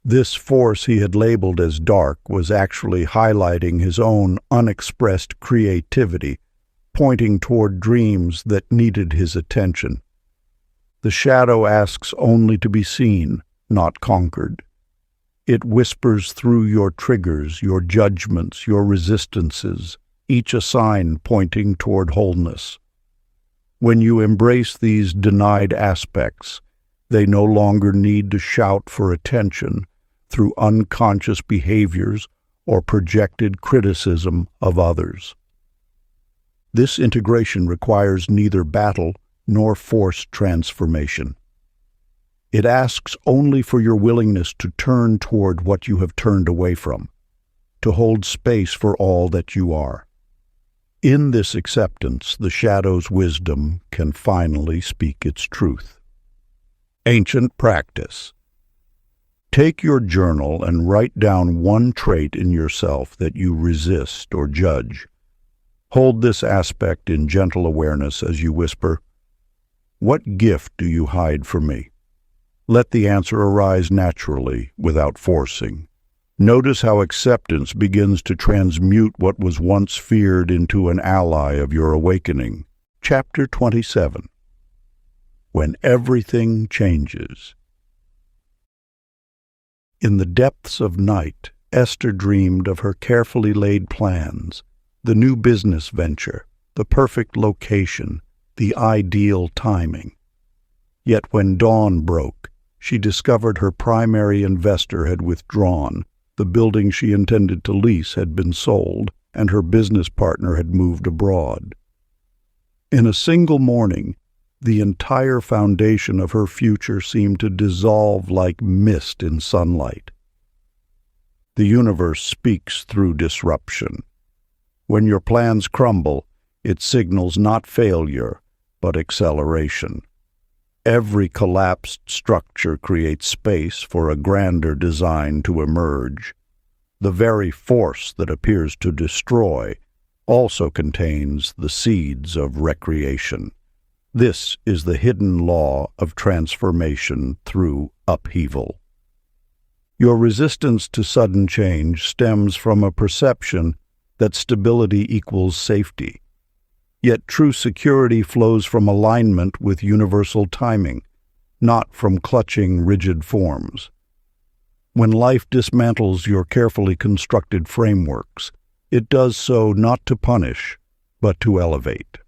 This force he had labeled as dark was actually highlighting his own unexpressed creativity, pointing toward dreams that needed his attention. The shadow asks only to be seen, not conquered. It whispers through your triggers, your judgments, your resistances, each a sign pointing toward wholeness. When you embrace these denied aspects, they no longer need to shout for attention through unconscious behaviors or projected criticism of others. This integration requires neither battle nor forced transformation. It asks only for your willingness to turn toward what you have turned away from, to hold space for all that you are. In this acceptance, the shadow's wisdom can finally speak its truth. Ancient practice. Take your journal and write down one trait in yourself that you resist or judge. Hold this aspect in gentle awareness as you whisper, "What gift do you hide from me?" Let the answer arise naturally, without forcing. Notice how acceptance begins to transmute what was once feared into an ally of your awakening. Chapter 27. When Everything Changes. In the depths of night, Esther dreamed of her carefully laid plans, the new business venture, the perfect location, the ideal timing. Yet when dawn broke, she discovered her primary investor had withdrawn, the building she intended to lease had been sold, and her business partner had moved abroad. In a single morning, the entire foundation of her future seemed to dissolve like mist in sunlight. The universe speaks through disruption. When your plans crumble, it signals not failure, but acceleration. Every collapsed structure creates space for a grander design to emerge. The very force that appears to destroy also contains the seeds of recreation. This is the hidden law of transformation through upheaval. Your resistance to sudden change stems from a perception that stability equals safety. Yet true security flows from alignment with universal timing, not from clutching rigid forms. When life dismantles your carefully constructed frameworks, it does so not to punish, but to elevate.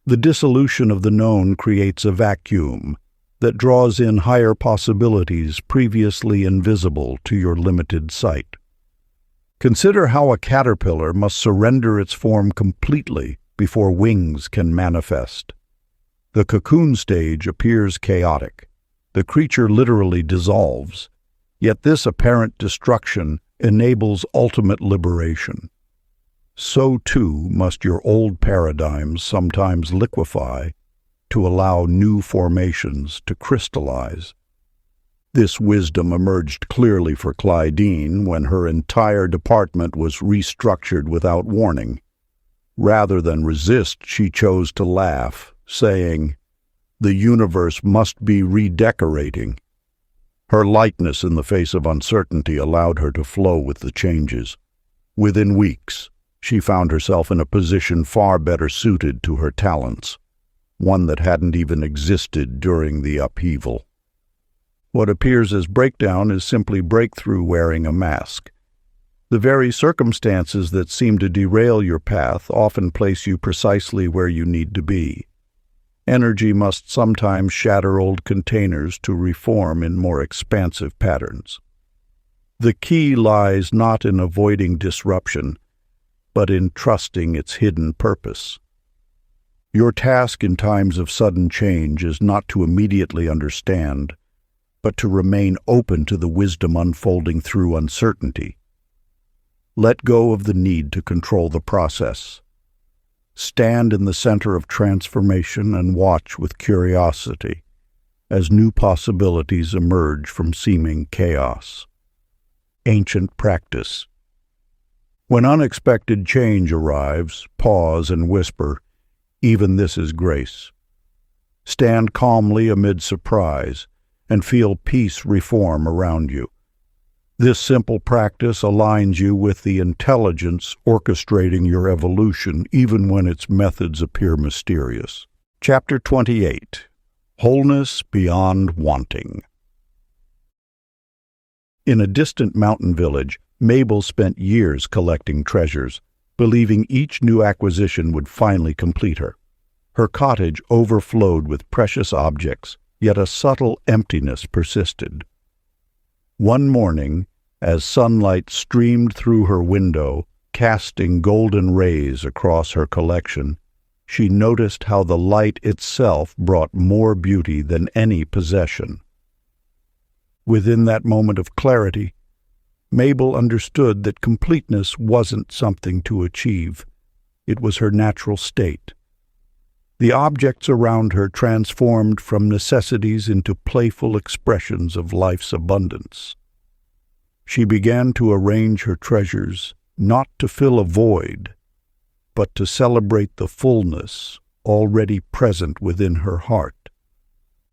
The dissolution of the known creates a vacuum that draws in higher possibilities previously invisible to your limited sight. Consider how a caterpillar must surrender its form completely before wings can manifest. The cocoon stage appears chaotic. The creature literally dissolves, yet this apparent destruction enables ultimate liberation. So too must your old paradigms sometimes liquefy to allow new formations to crystallize. This wisdom emerged clearly for Clydene when her entire department was restructured without warning. Rather than resist, she chose to laugh, saying, "The universe must be redecorating." Her lightness in the face of uncertainty allowed her to flow with the changes. Within weeks, she found herself in a position far better suited to her talents, one that hadn't even existed during the upheaval. What appears as breakdown is simply breakthrough wearing a mask. The very circumstances that seem to derail your path often place you precisely where you need to be. Energy must sometimes shatter old containers to reform in more expansive patterns. The key lies not in avoiding disruption, but in trusting its hidden purpose. Your task in times of sudden change is not to immediately understand, but to remain open to the wisdom unfolding through uncertainty. Let go of the need to control the process. Stand in the center of transformation and watch with curiosity as new possibilities emerge from seeming chaos. Ancient practice. When unexpected change arrives, pause and whisper, "Even this is grace." Stand calmly amid surprise and feel peace reform around you. This simple practice aligns you with the intelligence orchestrating your evolution even when its methods appear mysterious. Chapter 28. Wholeness Beyond Wanting. In a distant mountain village, Mabel spent years collecting treasures, believing each new acquisition would finally complete her. Her cottage overflowed with precious objects, yet a subtle emptiness persisted. One morning, as sunlight streamed through her window, casting golden rays across her collection, she noticed how the light itself brought more beauty than any possession. Within that moment of clarity, Mabel understood that completeness wasn't something to achieve. It was her natural state. The objects around her transformed from necessities into playful expressions of life's abundance. She began to arrange her treasures, not to fill a void, but to celebrate the fullness already present within her heart.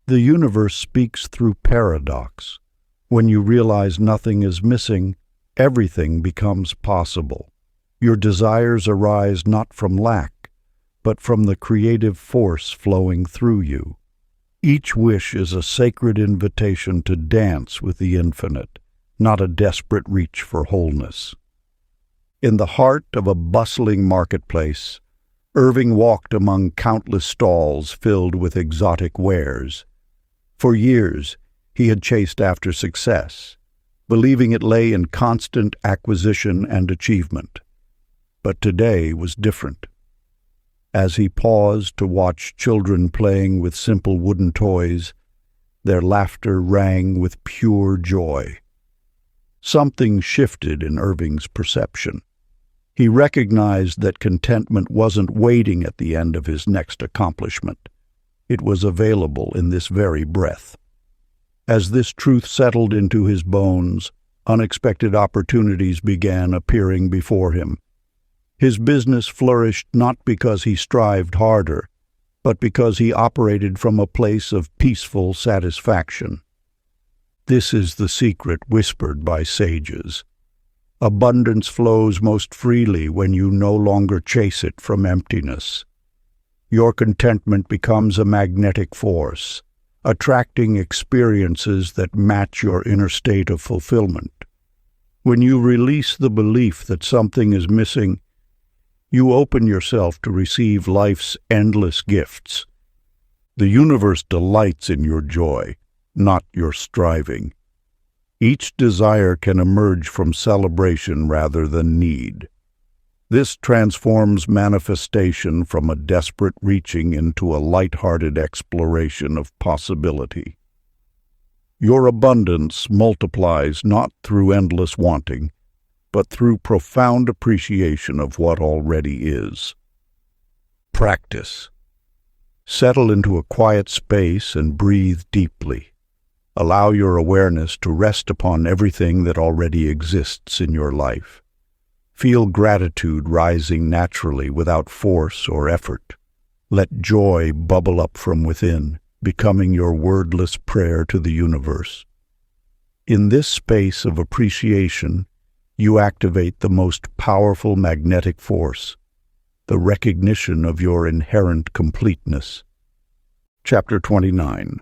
The universe speaks through paradox. When you realize nothing is missing, everything becomes possible. Your desires arise not from lack, but from the creative force flowing through you. Each wish is a sacred invitation to dance with the infinite, not a desperate reach for wholeness. In the heart of a bustling marketplace, Irving walked among countless stalls filled with exotic wares. For years, he had chased after success, believing it lay in constant acquisition and achievement. But today was different. As he paused to watch children playing with simple wooden toys, their laughter rang with pure joy. Something shifted in Irving's perception. He recognized that contentment wasn't waiting at the end of his next accomplishment. It was available in this very breath. As this truth settled into his bones, unexpected opportunities began appearing before him. His business flourished not because he strived harder, but because he operated from a place of peaceful satisfaction. This is the secret whispered by sages. Abundance flows most freely when you no longer chase it from emptiness. Your contentment becomes a magnetic force, attracting experiences that match your inner state of fulfillment. When you release the belief that something is missing, you open yourself to receive life's endless gifts. The universe delights in your joy, not your striving. Each desire can emerge from celebration rather than need. This transforms manifestation from a desperate reaching into a light-hearted exploration of possibility. Your abundance multiplies not through endless wanting, but through profound appreciation of what already is. Practice. Settle into a quiet space and breathe deeply. Allow your awareness to rest upon everything that already exists in your life. Feel gratitude rising naturally without force or effort. Let joy bubble up from within, becoming your wordless prayer to the universe. In this space of appreciation, you activate the most powerful magnetic force, the recognition of your inherent completeness. Chapter 29.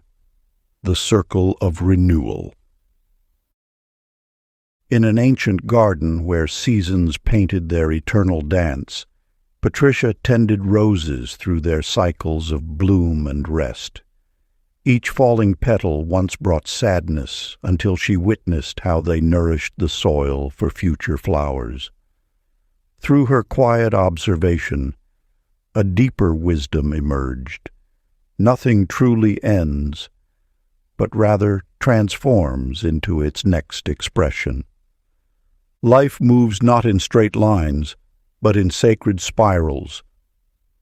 The Circle of Renewal. In an ancient garden where seasons painted their eternal dance, Patricia tended roses through their cycles of bloom and rest. Each falling petal once brought sadness until she witnessed how they nourished the soil for future flowers. Through her quiet observation, a deeper wisdom emerged. Nothing truly ends, but rather transforms into its next expression. Life moves not in straight lines, but in sacred spirals.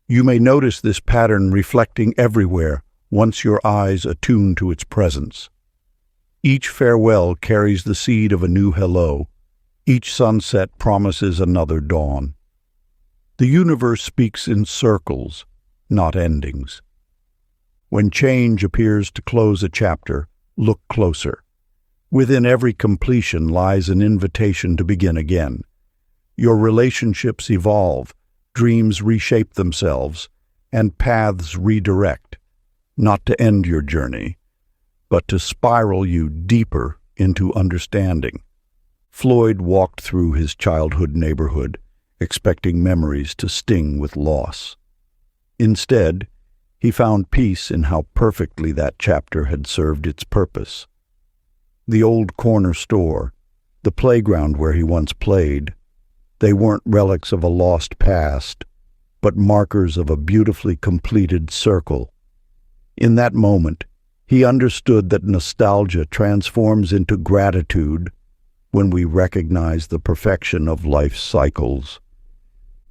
You may notice this pattern reflecting everywhere once your eyes attune to its presence. Each farewell carries the seed of a new hello. Each sunset promises another dawn. The universe speaks in circles, not endings. When change appears to close a chapter, look closer. Within every completion lies an invitation to begin again. Your relationships evolve, dreams reshape themselves, and paths redirect, not to end your journey, but to spiral you deeper into understanding. Floyd walked through his childhood neighborhood, expecting memories to sting with loss. Instead, he found peace in how perfectly that chapter had served its purpose. The old corner store, the playground where he once played, they weren't relics of a lost past, but markers of a beautifully completed circle. In that moment, he understood that nostalgia transforms into gratitude when we recognize the perfection of life's cycles.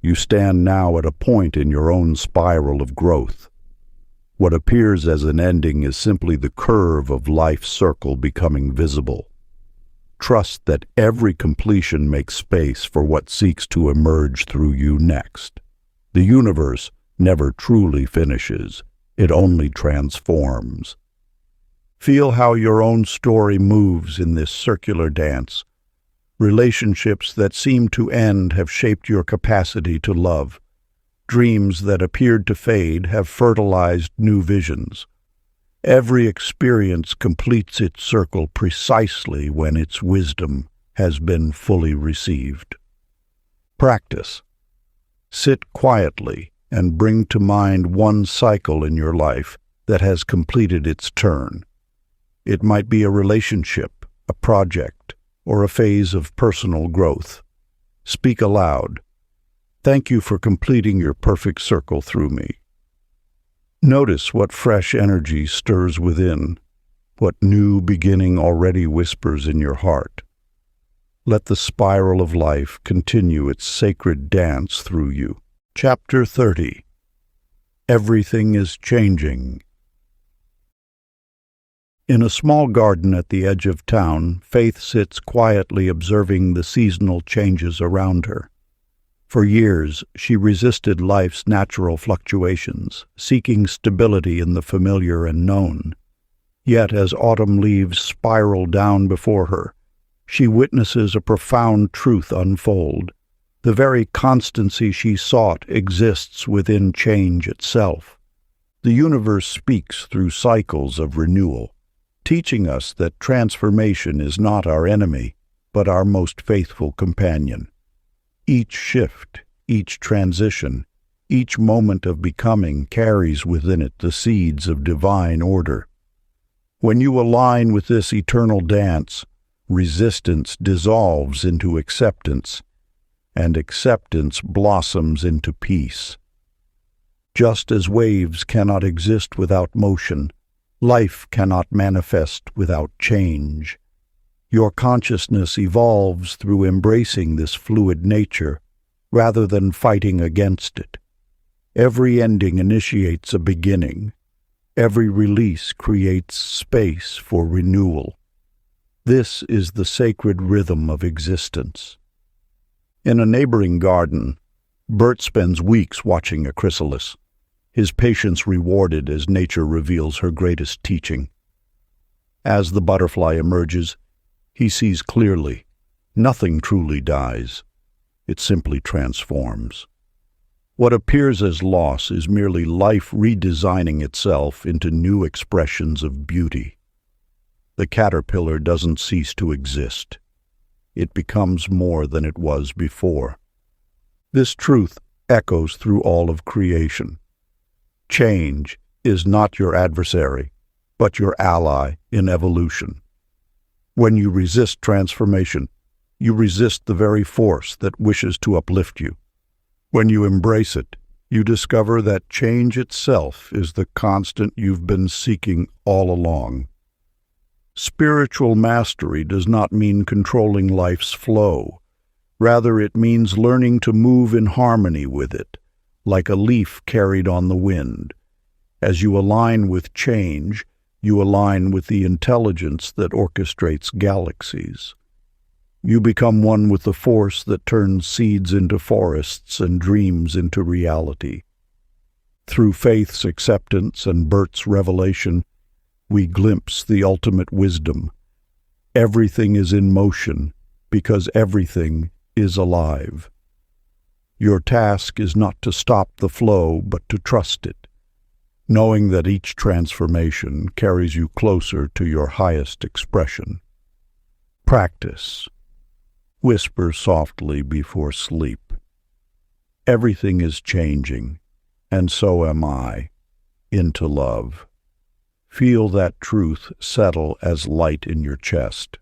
You stand now at a point in your own spiral of growth. What appears as an ending is simply the curve of life's circle becoming visible. Trust that every completion makes space for what seeks to emerge through you next. The universe never truly finishes, it only transforms. Feel how your own story moves in this circular dance. Relationships that seem to end have shaped your capacity to love. Dreams that appeared to fade have fertilized new visions. Every experience completes its circle precisely when its wisdom has been fully received. Practice. Sit quietly and bring to mind one cycle in your life that has completed its turn. It might be a relationship, a project, or a phase of personal growth. Speak aloud. Thank you for completing your perfect circle through me. Notice what fresh energy stirs within, what new beginning already whispers in your heart. Let the spiral of life continue its sacred dance through you. Chapter 30. Everything is changing. In a small garden at the edge of town, Faith sits quietly observing the seasonal changes around her. For years, she resisted life's natural fluctuations, seeking stability in the familiar and known. Yet, as autumn leaves spiral down before her, she witnesses a profound truth unfold. The very constancy she sought exists within change itself. The universe speaks through cycles of renewal, teaching us that transformation is not our enemy, but our most faithful companion. Each shift, each transition, each moment of becoming carries within it the seeds of divine order. When you align with this eternal dance, resistance dissolves into acceptance, and acceptance blossoms into peace. Just as waves cannot exist without motion, life cannot manifest without change. Your consciousness evolves through embracing this fluid nature rather than fighting against it. Every ending initiates a beginning. Every release creates space for renewal. This is the sacred rhythm of existence. In a neighboring garden, Bert spends weeks watching a chrysalis, his patience rewarded as nature reveals her greatest teaching. As the butterfly emerges, he sees clearly, nothing truly dies. It simply transforms. What appears as loss is merely life redesigning itself into new expressions of beauty. The caterpillar doesn't cease to exist. It becomes more than it was before. This truth echoes through all of creation. Change is not your adversary, but your ally in evolution. When you resist transformation, you resist the very force that wishes to uplift you. When you embrace it, you discover that change itself is the constant you've been seeking all along. Spiritual mastery does not mean controlling life's flow. Rather, it means learning to move in harmony with it, like a leaf carried on the wind. As you align with change, you align with the intelligence that orchestrates galaxies. You become one with the force that turns seeds into forests and dreams into reality. Through Faith's acceptance and Bert's revelation, we glimpse the ultimate wisdom. Everything is in motion because everything is alive. Your task is not to stop the flow, but to trust it, knowing that each transformation carries you closer to your highest expression. Practice. Whisper softly before sleep. Everything is changing, and so am I, into love. Feel that truth settle as light in your chest.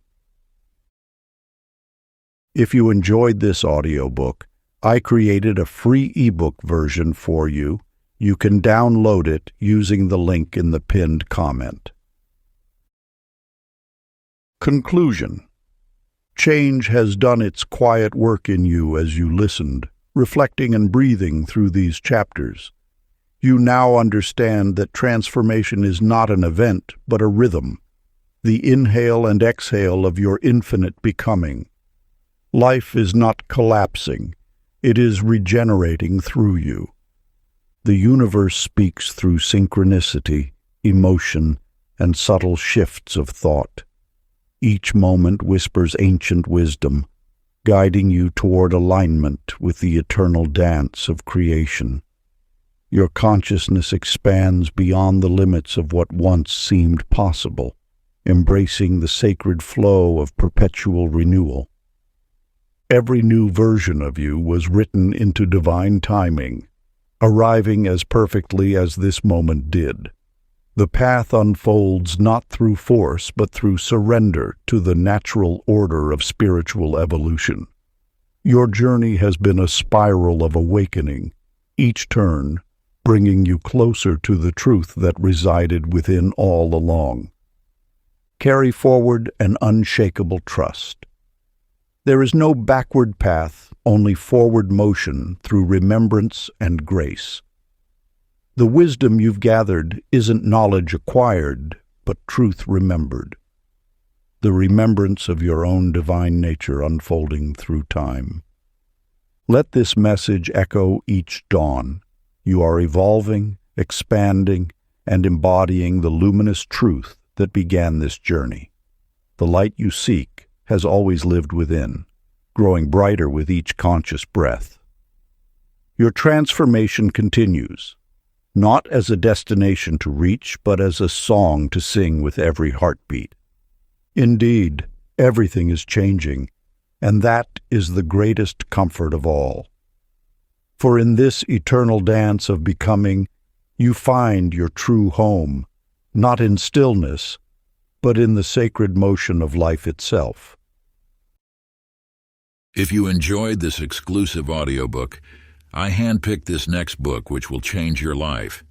If you enjoyed this audiobook, I created a free ebook version for you. You can download it using the link in the pinned comment. Conclusion. Change has done its quiet work in you as you listened, reflecting and breathing through these chapters. You now understand that transformation is not an event, but a rhythm, the inhale and exhale of your infinite becoming. Life is not collapsing, it is regenerating through you. The universe speaks through synchronicity, emotion, and subtle shifts of thought. Each moment whispers ancient wisdom, guiding you toward alignment with the eternal dance of creation. Your consciousness expands beyond the limits of what once seemed possible, embracing the sacred flow of perpetual renewal. Every new version of you was written into divine timing, arriving as perfectly as this moment did. The path unfolds not through force, but through surrender to the natural order of spiritual evolution. Your journey has been a spiral of awakening, each turn bringing you closer to the truth that resided within all along. Carry forward an unshakable trust. There is no backward path, only forward motion through remembrance and grace. The wisdom you've gathered isn't knowledge acquired, but truth remembered. The remembrance of your own divine nature unfolding through time. Let this message echo each dawn. You are evolving, expanding, and embodying the luminous truth that began this journey. The light you seek has always lived within, growing brighter with each conscious breath. Your transformation continues, not as a destination to reach, but as a song to sing with every heartbeat. Indeed, everything is changing, and that is the greatest comfort of all. For in this eternal dance of becoming, you find your true home, not in stillness, but in the sacred motion of life itself. If you enjoyed this exclusive audiobook, I handpicked this next book which will change your life.